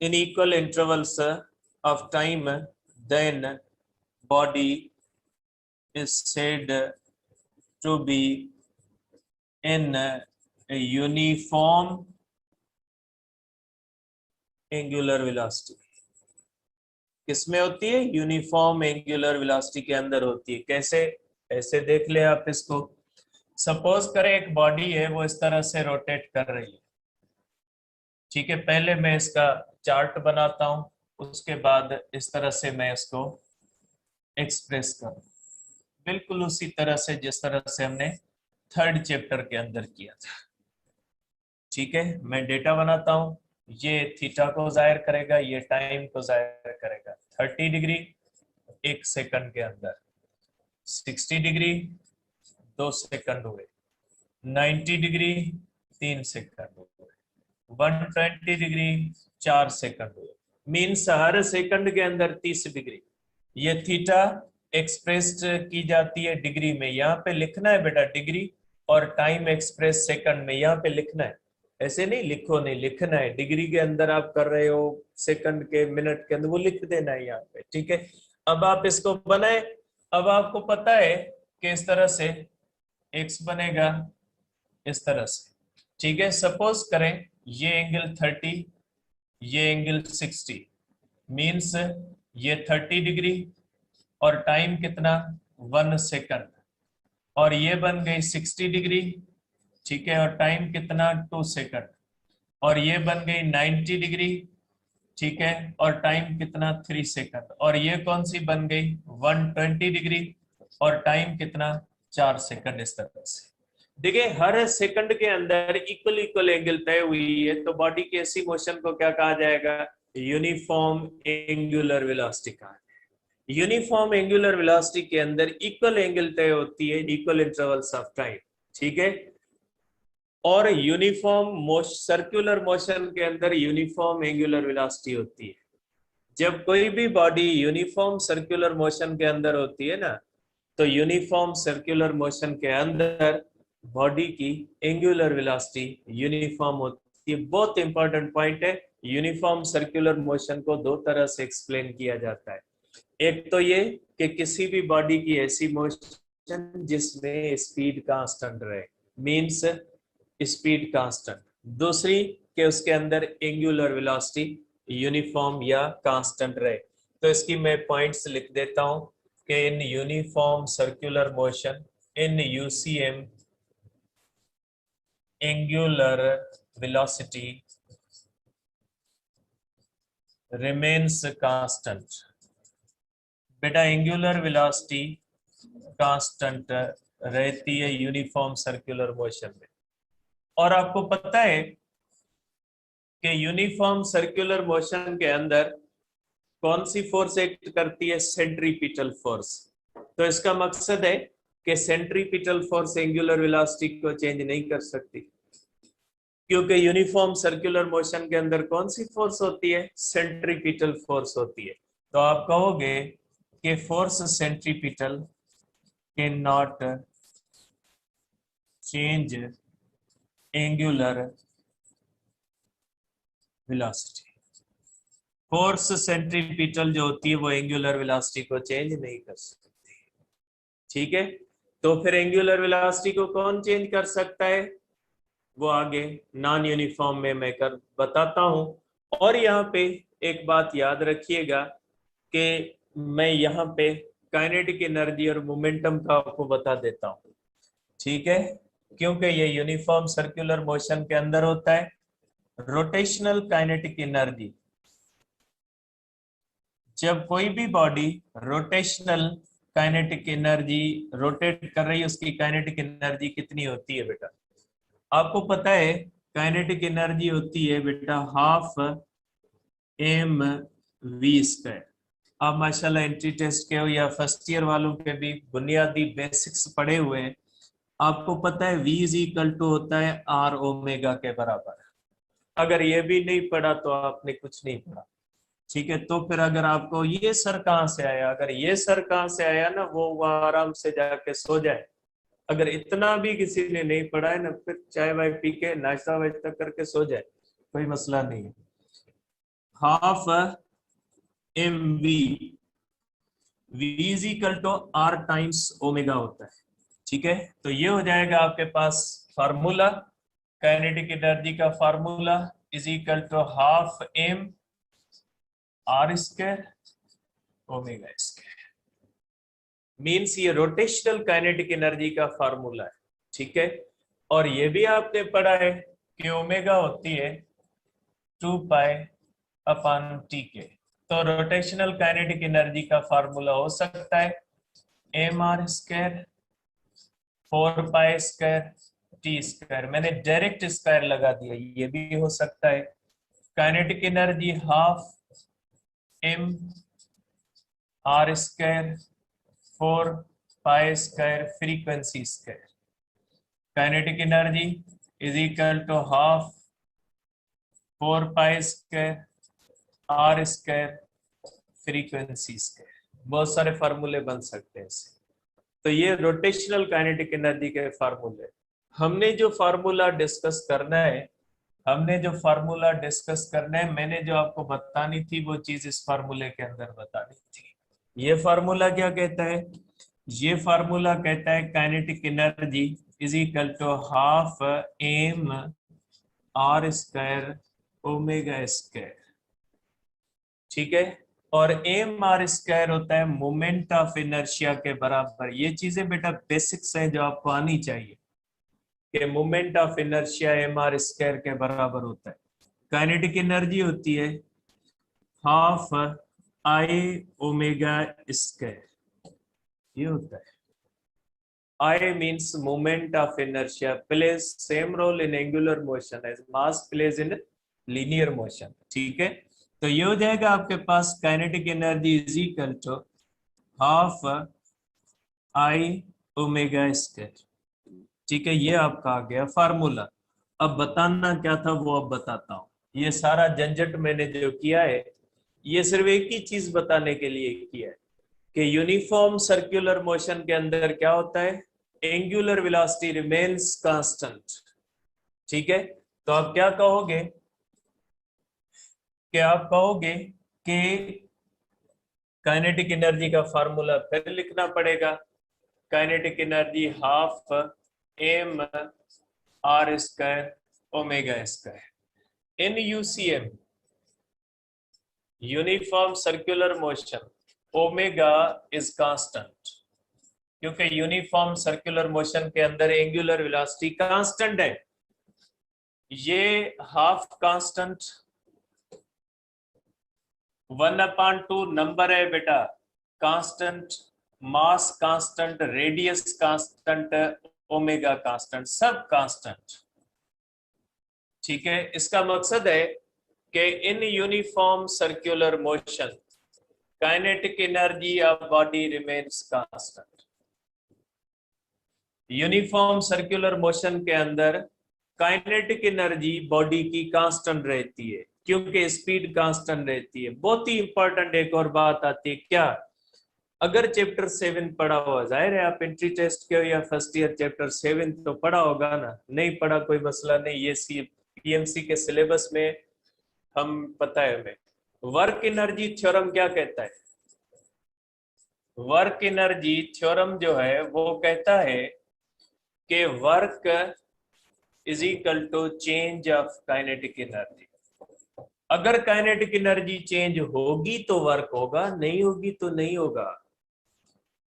in equal intervals of time, then body is said to be in a uniform angular velocity। किसमें होती है? यूनिफॉर्म एंगुलर वेलोसिटी के अंदर होती है। कैसे? ऐसे देख ले आप इसको, सपोज करें एक बॉडी है वो इस तरह से रोटेट कर रही है, ठीक है, पहले मैं इसका चार्ट बनाता हूं, उसके बाद इस तरह से मैं इसको एक्सप्रेस करूं, बिल्कुल उसी तरह से जिस तरह से हमने थर्ड चैप्टर के अंदर किया था। ठीक है, मैं डेटा बनाता हूं, ये थीटा को जाहिर करेगा, ये टाइम को जाहिर करेगा। 30 डिग्री 1 सेकंड के अंदर, 60 डिग्री 2 सेकंड हुए, 90 डिग्री 3 सेकंड हुए, 120 डिग्री 4 सेकंड हुए, मीन्स हर सेकंड के अंदर 30 डिग्री। ये थीटा एक्सप्रेस की जाती है डिग्री में, यहाँ पे लिखना है बेटा डिग्री, और टाइम एक्सप्रेस सेकंड में, यहाँ पे लिखना है, ऐसे नहीं लिखो, नहीं लिखना है, डिग्री के अंदर आप कर रहे हो, सेकंड के मिनट के अंदर वो लिख देना है यहाँ पे, ठीक है। अब आप इसको बनाए, अब आपको पता है कि इस तरह से x बनेगा इस तरह से, ठीक है। सपोज करें ये एंगल 30, ये एंगल 60, मीन्स ये 30 डिग्री और टाइम कितना 1 सेकंड, और ये बन गई 60 डिग्री, ठीक है, और टाइम कितना 2 सेकंड, और ये बन गई 90 डिग्री, ठीक है, और टाइम कितना 3 सेकंड, और ये कौन सी बन गई 120 डिग्री और टाइम कितना 4 सेकंड। इस तरह से देखिए हर सेकंड के अंदर इक्वल इक्वल एंगल तय हुई है, तो बॉडी की ऐसी मोशन को क्या कहा जाएगा? यूनिफॉर्म एंगुलर वेलोसिटी कहा जाएगा। यूनिफॉर्म एंगुलर वेलोसिटी के अंदर इक्वल एंगल तय होती है, इक्वल इंटरवल्स ऑफ टाइम, ठीक है। और यूनिफॉर्म सर्कुलर मोशन के अंदर यूनिफॉर्म एंगुलर वेलोसिटी होती है। जब कोई भी बॉडी यूनिफॉर्म सर्कुलर मोशन के अंदर होती है ना, तो यूनिफॉर्म सर्कुलर मोशन के अंदर बॉडी की एंगुलर वेलोसिटी यूनिफॉर्म होती है। बहुत इंपॉर्टेंट पॉइंट है, यूनिफॉर्म सर्कुलर मोशन को दो तरह से एक्सप्लेन किया जाता है। एक तो ये कि किसी भी बॉडी की ऐसी मोशन जिसमें स्पीड कांस्टेंट रहे, मींस स्पीड कांस्टेंट। दूसरी कि उसके अंदर एंगुलर वेलोसिटी यूनिफॉर्म या कांस्टेंट रहे। तो इसकी मैं पॉइंट्स लिख देता हूं कि in uniform circular motion, in UCM angular velocity remains constant। बेटा एंगुलर वेलोसिटी कांस्टेंट रहती है यूनिफॉर्म सर्कुलर मोशन में। और आपको पता है कि यूनिफॉर्म सर्कुलर मोशन के अंदर कौन सी फोर्स एक्ट करती है? Centripetal force. तो इसका मकसद है कि सेंट्रीपिटल फोर्स एंगुलर वेलोसिटी को चेंज नहीं कर सकती, क्योंकि यूनिफॉर्म सर्कुलर मोशन के अंदर कौन सी फोर्स होती है? सेंट्रीपिटल फोर्स होती है। तो आप कहोगे कि force centripetal can not change angular velocity. Force centripetal जो होती है वो एंगुलर वेलोसिटी को चेंज नहीं कर सकती। ठीक है, तो फिर एंगुलर वेलोसिटी को कौन चेंज कर सकता है? वो आगे नॉन यूनिफॉर्म में मैं कर बताता हूं। और यहाँ पे एक बात याद रखिएगा कि मैं यहाँ पे काइनेटिक एनर्जी और मोमेंटम का आपको बता देता हूं। ठीक है, क्योंकि ये यूनिफॉर्म सर्कुलर मोशन के अंदर होता है। रोटेशनल काइनेटिक एनर्जी, जब कोई भी body rotational kinetic energy rotate कर रही है, उसकी काइनेटिक एनर्जी कितनी होती है बेटा? आपको पता है काइनेटिक एनर्जी होती है बेटा हाफ mv²। आप माशाल्लाह एंट्री टेस्ट के हो या फर्स्ट ईयर वालों के भी बुनियादी बेसिक्स पढ़े हुए हैं। आपको पता है v इज इक्वल टू होता है r ओमेगा के बराबर। अगर ये भी नहीं पढ़ा तो आपने कुछ नहीं पढ़ा। ठीक है, तो फिर अगर आपको ये सर कहाँ से आया, अगर ये सर कहाँ से आया ना, वो आराम से जाके सो जाए। अगर इतना भी किसी ने नहीं पढ़ा है ना, फिर चाय वाय पी के नाश्ता वाश्ता करके सो जाए, कोई मसला नहीं है। Half mv, v is equal to r times omega होता है। ठीक है, तो ये हो जाएगा आपके पास फार्मूला, काइनेटिक एनर्जी का formula is equal to half m r² omega square. Means ये रोटेशनल काइनेटिक एनर्जी का फार्मूला है। ठीक है, और ये भी आपने पढ़ा है कि ओमेगा होती है 2 पाई अपॉन टी के। तो रोटेशनल काइनेटिक एनर्जी का फार्मूला हो सकता है mr² 4 pi square T square. मैंने डायरेक्ट स्क्वायर लगा दिया, ये भी हो सकता है। Kinetic energy half m r² 4 pi square frequency square. Kinetic energy is equal to half 4 pi square r² frequency square. बहुत सारे फार्मूले बन सकते हैं इससे। तो ये रोटेशनल काइनेटिक एनर्जी के फार्मूले। हमने जो फार्मूला डिस्कस करना है, मैंने जो आपको बतानी थी वो चीज इस फार्मूले के अंदर बतानी थी। ये फार्मूला क्या कहता है? ये फार्मूला कहता है kinetic energy is equal to half m r² omega square. ठीक है, और mr² होता है मोमेंट ऑफ इनर्शिया के बराबर। ये चीजें बेटा बेसिक्स हैं जो आपको आनी चाहिए कि मोमेंट ऑफ इनर्शिया mr² के बराबर होता है। काइनेटिक एनर्जी होती है हाफ i ओमेगा स्क्वायर। ये होता है I means moment of inertia plays same role in angular motion as mass plays in linear motion। ठीक है, तो ये हो जाएगा आपके पास kinetic energy is equal to half i omega square. ठीक है, ये आपका आ गया फार्मूला। अब बताना क्या था वो अब बताता हूँ। ये सारा झंझट मैंने जो किया है, ये सिर्फ एक ही चीज बताने के लिए किया है कि यूनिफॉर्म सर्कुलर मोशन के अंदर क्या होता है, एंगुलर वेलोसिटी रिमेन्स कांस्टेंट। ठीक है, तो आप क्या कहोगे कि काइनेटिक एनर्जी का फार्मूला फिर लिखना पड़ेगा। Kinetic energy half m r² omega square. In UCM uniform circular motion omega is constant, क्योंकि यूनिफॉर्म सर्कुलर मोशन के अंदर एंगुलर वेलोसिटी कांस्टेंट है। ये हाफ कांस्टेंट 1/2 नंबर है बेटा, कांस्टेंट, मास constant, radius constant, omega constant, सब कांस्टेंट। ठीक है, इसका मकसद है कि in uniform circular motion kinetic energy of body remains constant. Uniform circular motion के अंदर काइनेटिक एनर्जी बॉडी की कांस्टेंट रहती है क्योंकि स्पीड कांस्टेंट रहती है। बहुत ही इंपॉर्टेंट एक और बात आती है, क्या अगर चैप्टर 7 पढ़ा हुआ, जाहिर है आप एंट्री टेस्ट के हो या फर्स्ट ईयर, चैप्टर 7 तो पढ़ा होगा ना, नहीं पढ़ा कोई मसला नहीं, ये पीएमसी के सिलेबस में हम पता है हमें। वर्क एनर्जी थ्योरम क्या कहता है? वर्क एनर्जी थ्योरम जो है वो कहता है कि work is equal to change of kinetic energy. अगर काइनेटिक एनर्जी चेंज होगी तो वर्क होगा, नहीं होगी तो नहीं होगा।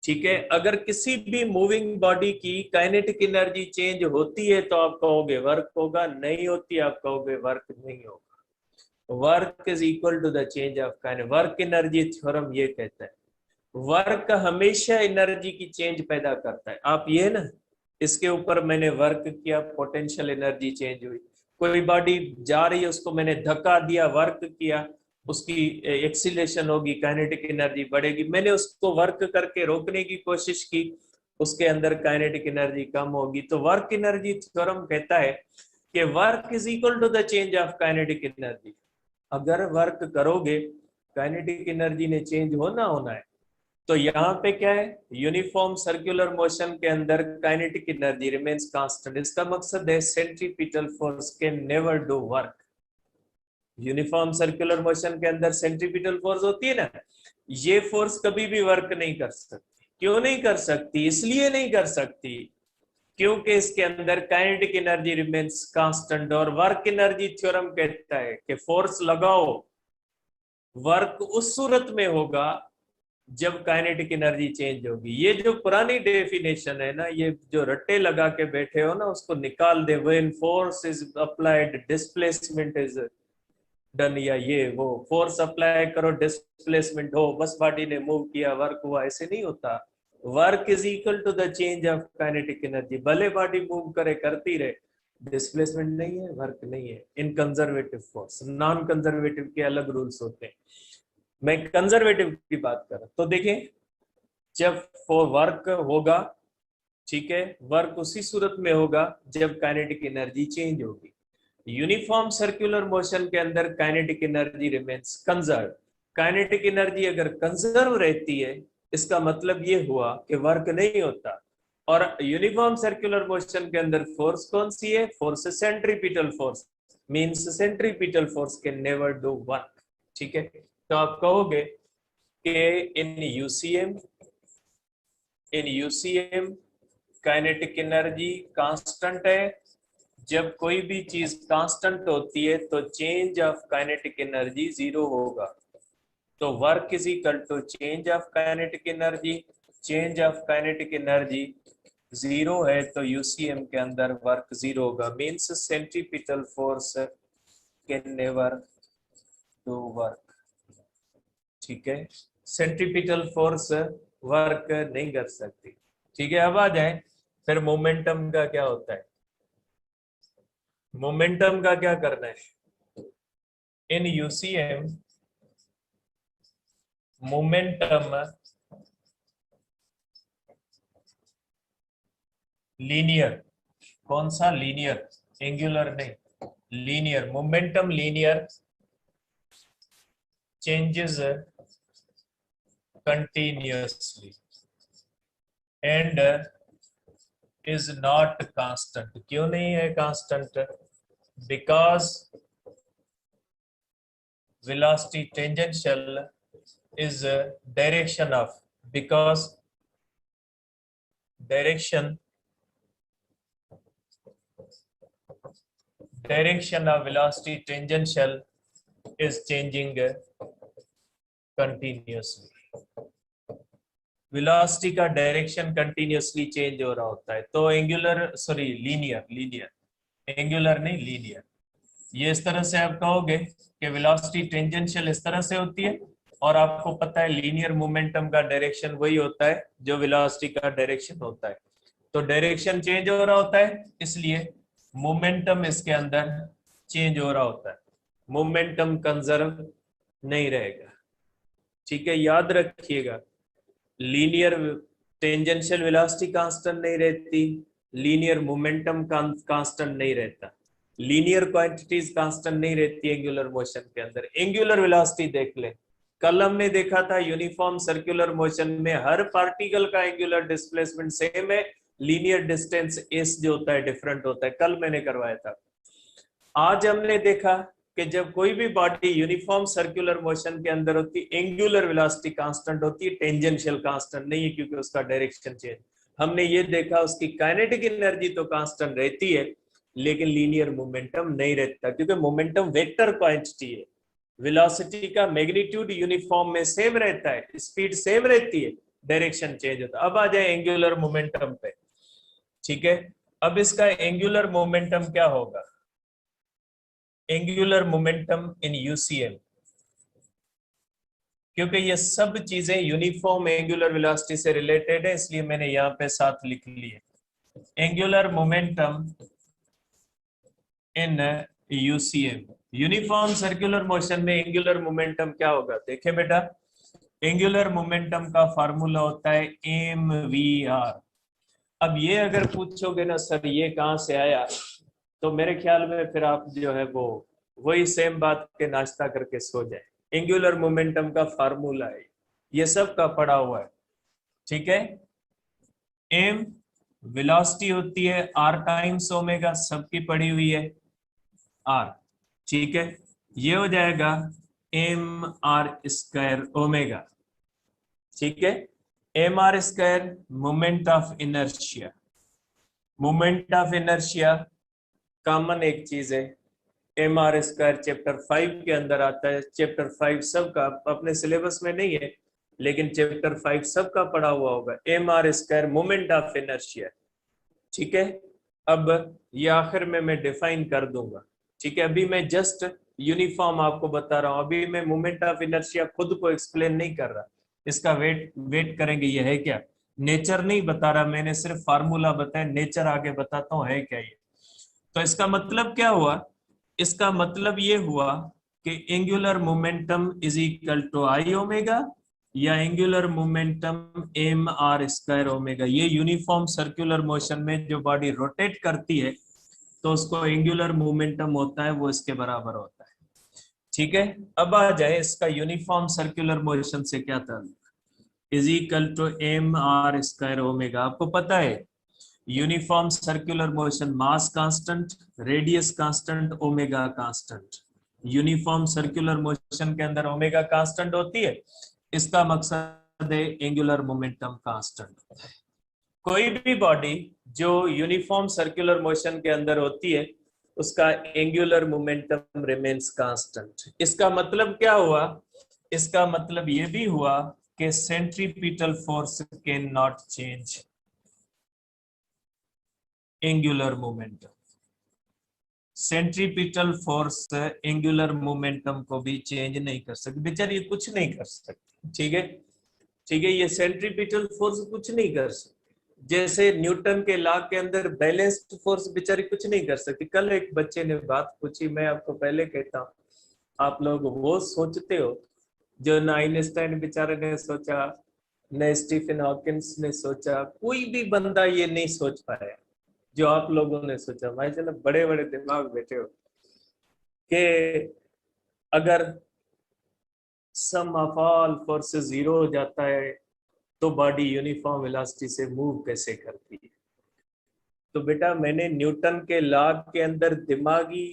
ठीक है, अगर किसी भी मूविंग बॉडी की काइनेटिक एनर्जी चेंज होती है तो आप कहोगे वर्क होगा, नहीं होती आप कहोगे वर्क नहीं होगा। Work is equal to the change of kinetic. Work energy theorem ये कहता है वर्क हमेशा एनर्जी की चेंज पैदा करता है। आप ये ना, इसके ऊपर मैंने वर्क किया, पोटेंशियल एनर्जी चेंज हुई। कोई बॉडी जा रही है, उसको मैंने धक्का दिया, वर्क किया, उसकी एक्सीलेशन होगी, काइनेटिक एनर्जी बढ़ेगी। मैंने उसको वर्क करके रोकने की कोशिश की, उसके अंदर काइनेटिक एनर्जी कम होगी। तो वर्क एनर्जी थ्योरम कहता है कि work is equal to the change of kinetic energy. अगर वर्क करोगे काइनेटिक एनर्जी ने चेंज होना है। तो यहाँ पे क्या है, यूनिफॉर्म सर्कुलर मोशन के अंदर काइनेटिक एनर्जी रिमेन्स कांस्टेंट। इसका मकसद है centripetal force can never do work. Uniform circular motion के अंदर सेंट्रीपिटल फोर्स होती है ना, ये फोर्स कभी भी वर्क नहीं कर सकती। क्यों नहीं कर सकती? इसलिए नहीं कर सकती क्योंकि इसके अंदर काइनेटिक एनर्जी रिमेन्स कांस्टेंट। और वर्क एनर्जी थ्योरम कहता है कि फोर्स लगाओ, वर्क उस सूरत में होगा जब काइनेटिक एनर्जी चेंज होगी। ये जो पुरानी डेफिनेशन है ना, ये जो रट्टे लगा के बैठे हो ना, उसको निकाल दे। When force is applied displacement is done, या ये वो फोर्स अप्लाई करो डिस्प्लेसमेंट हो, बस बॉडी ने मूव किया वर्क हुआ, ऐसे नहीं होता। Work is equal to the change of kinetic energy. भले बॉडी मूव करे, करती रहे, डिस्प्लेसमेंट नहीं है, वर्क नहीं है। In conservative force, non conservative के अलग रूल्स होते हैं, मैं कंजर्वेटिव की बात कर रहा हूं। तो देखें, जब फॉर वर्क होगा, ठीक है, वर्क उसी सूरत में होगा जब काइनेटिक एनर्जी चेंज होगी। यूनिफॉर्म सर्कुलर मोशन के अंदर kinetic energy remains conserve. Kinetic energy अगर कंजर्व रहती है, इसका मतलब ये हुआ कि वर्क नहीं होता। और यूनिफॉर्म सर्कुलर मोशन के अंदर फोर्स कौन सी है? Force centripetal force, means centripetal force can never do work. ठीक है, तो आप कहोगे कि in UCM kinetic energy constant है। जब कोई भी चीज कांस्टेंट होती है तो change of kinetic energy zero होगा। तो work is equal to change of kinetic energy. Change of kinetic energy zero है तो यूसीएम के अंदर वर्क जीरो होगा। Means centripetal force can never do work. ठीक है, सेंट्रीपिटल फोर्स वर्क नहीं कर सकती। ठीक है, अब आ जाए फिर मोमेंटम का क्या होता है। मोमेंटम का क्या करना है? इन यूसीएम मोमेंटम लीनियर। कौन सा? लीनियर, एंगुलर नहीं, linear. Momentum linear changes continuously and is not constant। क्यों नहीं है constant? Because velocity tangential is direction of, because direction of velocity tangential is changing continuously। Velocity का डायरेक्शन कंटिन्यूअसली चेंज हो रहा होता है। तो एंगुलर, सॉरी लीनियर, एंगुलर नहीं लीनियर। ये इस तरह से आप कहोगे कि वेलोसिटी टेंजेंशियल इस तरह से होती है, और आपको पता है लीनियर मोमेंटम का डायरेक्शन वही होता है जो वेलोसिटी का डायरेक्शन होता है। तो डायरेक्शन चेंज हो रहा होता है, इसलिए मोमेंटम इसके अंदर चेंज हो रहा होता है, मोमेंटम कंजर्व नहीं रहेगा। ठीक है, याद रखिएगा, लीनियर टेंजेंशियल वेलोसिटी कांस्टेंट नहीं रहती, लीनियर मोमेंटम कांस्टेंट नहीं रहता, लीनियर क्वांटिटीज कांस्टेंट नहीं रहती एंगुलर मोशन के अंदर। एंगुलर वेलोसिटी देख ले, कल हमने देखा था यूनिफॉर्म सर्कुलर मोशन में हर पार्टिकल का एंगुलर डिस्प्लेसमेंट सेम है, लीनियर डिस्टेंस एस जो होता है डिफरेंट होता है, कल मैंने करवाया था। आज हमने देखा कि जब कोई भी बॉडी यूनिफॉर्म सर्कुलर मोशन के अंदर होती है, एंगुलर वेलोसिटी कांस्टेंट होती है, टेंजेंशियल कांस्टेंट नहीं है, क्योंकि उसका डायरेक्शन चेंज। हमने ये देखा उसकी काइनेटिक एनर्जी तो कांस्टेंट रहती है, लेकिन लीनियर मोमेंटम नहीं रहता, क्योंकि मोमेंटम वेक्टर क्वांटिटी है। वेलोसिटी का मैग्नीट्यूड यूनिफॉर्म में सेम रहता है, स्पीड सेम रहती है, डायरेक्शन चेंज होता है। अब आ जाए एंगुलर मोमेंटम पे। ठीक है, अब इसका एंगुलर मोमेंटम क्या होगा? एंगुलर मोमेंटम इन यूसीएम, क्योंकि ये सब चीजें यूनिफॉर्म एंगुलर वेलोसिटी से रिलेटेड है, इसलिए मैंने यहां पे साथ लिख लिए। एंगुलर मोमेंटम इन यूसीएम, यूनिफॉर्म सर्कुलर मोशन में एंगुलर मोमेंटम क्या होगा? देखें बेटा, एंगुलर मोमेंटम का फार्मूला होता है एम वी आर। अब ये अगर पूछोगे ना सर ये कहां से आया, तो मेरे ख्याल में फिर आप जो है वो वही सेम बात के नाश्ता करके सो जाए। एंगुलर मोमेंटम का फार्मूला है, ये सब का पड़ा हुआ है। ठीक है, एम वेलोसिटी होती है आर टाइम्स ओमेगा, सबकी पड़ी हुई है आर। ठीक है, ये हो जाएगा एम आर स्क्वायर ओमेगा। ठीक है, M R square moment of inertia, moment of inertia common एक चीज है, एम आर स्क्वायर चैप्टर 5 के अंदर आता है। चैप्टर 5 सबका अपने सिलेबस में नहीं है, लेकिन चैप्टर 5 सबका पढ़ा हुआ होगा, M R square moment of inertia. ठीक है, अब ये आखिर में मैं डिफाइन कर दूंगा। ठीक है, अभी मैं जस्ट यूनिफॉर्म आपको बता रहा हूं, अभी मैं मोमेंट ऑफ इनर्शिया खुद को एक्सप्लेन नहीं कर रहा, इसका वेट करेंगे ये है क्या। नेचर नहीं बता रहा, मैंने सिर्फ फार्मूला बताया, नेचर आगे बताता हूं है क्या ये। तो इसका मतलब क्या हुआ? इसका मतलब ये हुआ कि angular momentum is equal to I omega, या angular momentum M R square omega. ये यूनिफॉर्म सर्कुलर मोशन में जो बॉडी रोटेट करती है तो उसको एंगुलर मोमेंटम होता है, वो इसके बराबर होता है। ठीक है, अब आ जाए इसका यूनिफॉर्म सर्कुलर मोशन से क्या ताल्लुक, is equal to M R square omega. आपको पता है uniform circular motion mass constant, radius constant, omega constant. Uniform circular motion के अंदर ओमेगा कांस्टेंट होती है, इसका मकसद है एंगुलर मोमेंटम कांस्टेंट। कोई भी बॉडी जो यूनिफॉर्म सर्कुलर मोशन के अंदर होती है उसका एंगुलर मोमेंटम रिमेन्स कांस्टेंट। इसका मतलब क्या हुआ? इसका मतलब ये भी हुआ कि centripetal force can not change angular momentum. Centripetal force angular momentum को भी चेंज नहीं कर सकती, बेचारी ये कुछ नहीं कर सकती। ठीक है, ठीक है, ये सेंट्रीपिटल फोर्स कुछ नहीं कर सकती। जैसे न्यूटन के लॉ के अंदर बैलेंस्ड फोर्स बेचारी कुछ नहीं कर सकती। कल एक बच्चे ने बात पूछी, मैं आपको पहले कहता हूँ, आप लोग वो सोचते हो जो न आइंस्टाइन बेचारे ने सोचा, न स्टीफन हॉकिंस ने सोचा, कोई भी बंदा ये नहीं सोच पाया जो आप लोगों ने सोचा। भाई चलो बड़े बड़े दिमाग बैठे हो कि अगर सम ऑफ ऑल फोर्सेस जीरो हो जाता है तो बॉडी यूनिफॉर्म वेलोसिटी से मूव कैसे करती है। तो बेटा मैंने न्यूटन के लॉ के अंदर दिमागी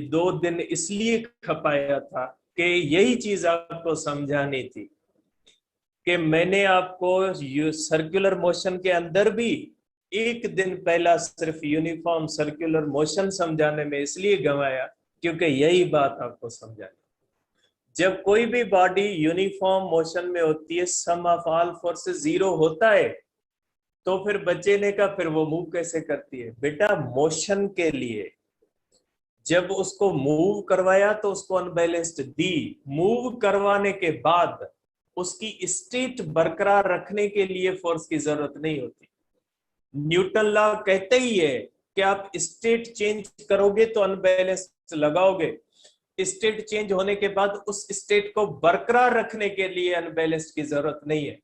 2 दिन इसलिए खपाया था कि यही चीज आपको समझानी थी, कि मैंने आपको सर्कुलर मोशन के अंदर भी 1 दिन पहला सिर्फ यूनिफॉर्म सर्कुलर मोशन समझाने में इसलिए गंवाया क्योंकि यही बात आपको समझानी। जब कोई भी बॉडी यूनिफॉर्म मोशन में होती है, सम ऑफ ऑल फोर्सेस जीरो होता है, तो फिर बच्चे ने कहा फिर वो मूव कैसे करती है? बेटा मोशन के लिए जब उसको मूव करवाया तो उसको अनबैलेंस्ड दी, मूव करवाने के बाद उसकी स्टेट बरकरार रखने के लिए फोर्स की जरूरत नहीं होती। न्यूटन लॉ कहते ही है कि आप स्टेट चेंज करोगे तो अनबैलेंस्ड लगाओगे, स्टेट चेंज होने के बाद उस स्टेट को बरकरार रखने के लिए अनबैलेंस्ड की जरूरत नहीं है।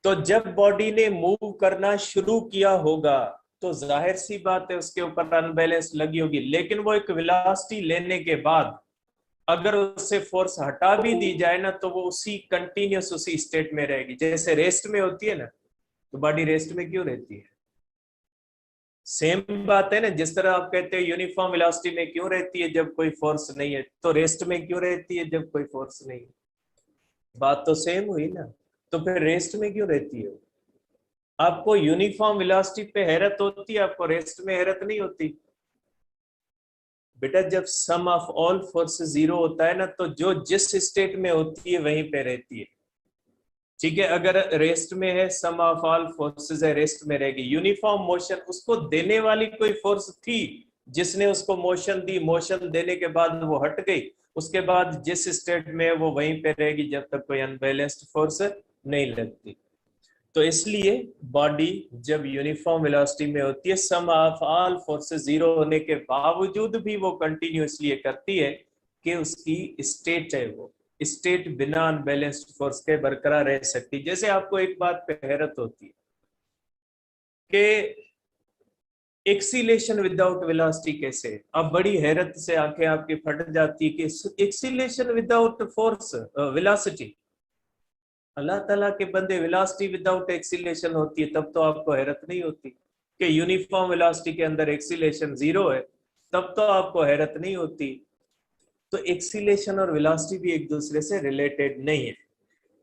तो जब बॉडी ने मूव करना शुरू किया होगा तो जाहिर सी बात है उसके ऊपर अनबैलेंस लगी होगी, लेकिन वो एक वेलोसिटी लेने के बाद अगर उससे फोर्स हटा भी दी जाए ना तो वो उसी कंटिन्यूस उसी स्टेट में रहेगी। जैसे रेस्ट में होती है ना, तो बॉडी रेस्ट में क्यों रहती है? सेम बात है ना, जिस तरह आप कहते हो यूनिफॉर्म वेलोसिटी में क्यों रहती है जब कोई फोर्स नहीं है, तो रेस्ट में क्यों रहती है जब कोई फोर्स नहीं है? बात तो सेम हुई ना। तो फिर रेस्ट में क्यों रहती है? आपको यूनिफॉर्म वेलोसिटी पे हैरत होती है, आपको रेस्ट में हैरत नहीं होती। बेटा जब सम ऑफ ऑल फोर्सेस जीरो होता है ना, तो जो जिस स्टेट में होती है वहीं पे रहती है। ठीक है, अगर रेस्ट में है, सम ऑफ ऑल फोर्सेस है, रेस्ट में रहेगी। यूनिफॉर्म मोशन, उसको देने वाली कोई फोर्स थी जिसने उसको मोशन दी, मोशन देने के बाद वो हट गई, उसके बाद जिस स्टेट में है वो वहीं पे रहेगी जब तक कोई अनबैलेंस्ड फोर्स नहीं लगती। तो इसलिए बॉडी जब यूनिफॉर्म वेलोसिटी में होती है, सम ऑफ ऑल फोर्सेस जीरो होने के बावजूद भी वो कंटिन्यूअसली करती है कि उसकी स्टेट है, वो स्टेट बिना अनबैलेंस्ड फोर्स के बरकरार रह सकती। जैसे आपको एक बात पे हैरत होती है कि एक्सीलेशन विदाउट वेलोसिटी कैसे, अब बड़ी हैरत से आंखें आपकी फट जाती है कि एक्सीलेशन विदाउट फोर्स वेलोसिटी। अल्लाह ताला के बंदे, वेलोसिटी विदाउट एक्सीलेशन होती है तब तो आपको हैरत नहीं होती कि यूनिफॉर्म वेलोसिटी के अंदर एक्सीलेशन जीरो है, तब तो आपको हैरत नहीं होती। तो एक्सीलेशन और वेलोसिटी भी एक दूसरे से रिलेटेड नहीं है।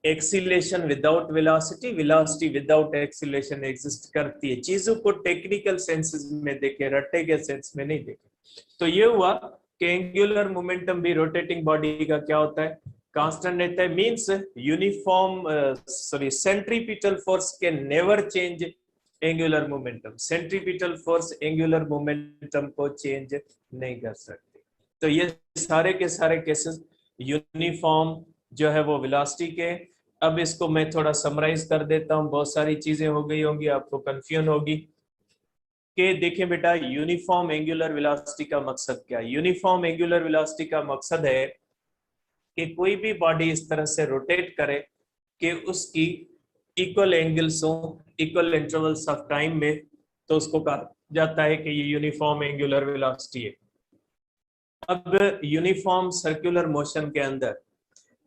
Acceleration without velocity, velocity without acceleration exist करती है। चीजों को टेक्निकल सेंसेस में देखे, रट्टे के सेंस में नहीं देखे। तो ये हुआ कि एंगुलर मोमेंटम भी रोटेटिंग बॉडी का क्या होता है, कांस्टेंट रहता है। Means uniform centripetal force can never change angular momentum, centripetal force angular momentum को चेंज नहीं कर सकती। तो ये सारे के सारे केसेस यूनिफॉर्म जो है वो वेलोसिटी के। अब इसको मैं थोड़ा समराइज कर देता हूं, बहुत सारी चीजें हो गई होंगी, आपको कंफ्यूजन होगी कि देखिए बेटा, यूनिफॉर्म एंगुलर वेलोसिटी का मकसद क्या है? यूनिफॉर्म एंगुलर वेलोसिटी का मकसद है कि कोई भी बॉडी इस तरह से रोटेट करे कि उसकी इक्वल एंगल्स हो, इक्वल इंटरवल्स ऑफ टाइम में, तो उसको कहा जाता है कि ये यूनिफॉर्म एंगुलर वेलोसिटी है। अब यूनिफॉर्म सर्कुलर मोशन के अंदर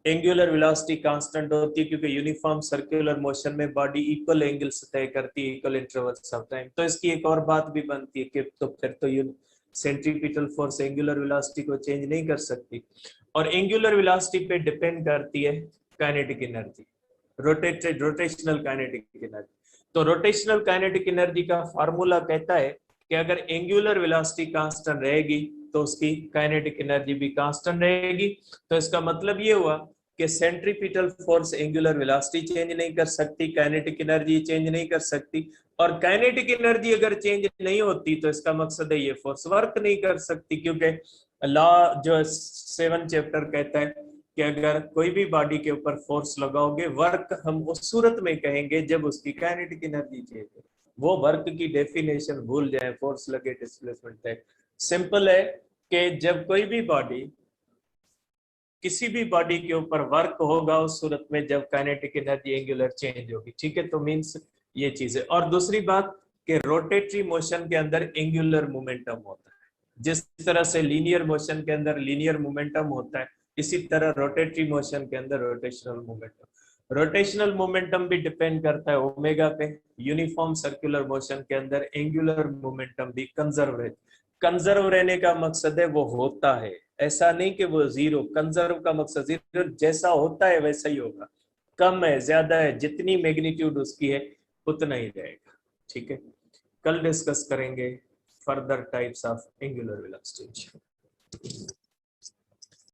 एंगुलर वेलोसिटी कांस्टेंट होती है क्योंकि यूनिफॉर्म सर्कुलर मोशन में बॉडी इक्वल एंगल्स तय करती है, इक्वल इंटरवल्स ऑफ टाइम। तो इसकी एक और बात भी बनती है कि तो फिर तो सेंट्रीपिटल फोर्स एंगुलर वेलोसिटी को चेंज नहीं कर सकती, और एंगुलर वेलोसिटी पे डिपेंड करती है kinetic energy, rotational kinetic energy. तो रोटेशनल काइनेटिक एनर्जी का फार्मूला कहता है कि अगर एंगुलर वेलोसिटी कांस्टेंट रहेगी तो उसकी काइनेटिक एनर्जी भी कांस्टेंट रहेगी। तो इसका मतलब ये हुआ कि centripetal force angular velocity change नहीं कर सकती, काइनेटिक एनर्जी चेंज नहीं कर सकती, और काइनेटिक एनर्जी अगर चेंज नहीं होती तो इसका मकसद है ये फोर्स वर्क नहीं कर सकती, क्योंकि लॉ जो 7 चैप्टर कहता है कि अगर कोई भी बॉडी के ऊपर फोर्स लगाओगे, वर्क हम उस सूरत में कहेंगे जब उसकी काइनेटिक एनर्जी चेंज हो। वो वर्क की डेफिनेशन भूल जाए, फोर्स लगे डिस्प्लेसमेंट है। सिंपल है कि जब कोई भी बॉडी, किसी भी बॉडी के ऊपर वर्क होगा उस सूरत में जब काइनेटिक एनर्जी एंगुलर चेंज होगी। ठीक है, तो मींस ये चीज है। और दूसरी बात कि रोटेटरी मोशन के अंदर एंगुलर मोमेंटम होता है, जिस तरह से लीनियर मोशन के अंदर लीनियर मोमेंटम होता है, इसी तरह रोटेटरी मोशन के अंदर रोटेशनल मोमेंटम। रोटेशनल मोमेंटम भी डिपेंड करता है ओमेगा पे। यूनिफॉर्म सर्कुलर मोशन के अंदर एंगुलर मोमेंटम भी कंजर्व है। कंजर्व रहने का मकसद है वो होता है, ऐसा नहीं कि वो जीरो। कंजर्व का मकसद जीरो, जैसा होता है वैसा ही होगा, कम है ज्यादा है, जितनी मैग्नीट्यूड उसकी है उतना ही रहेगा। ठीक है, कल डिस्कस करेंगे further types of angular velocity.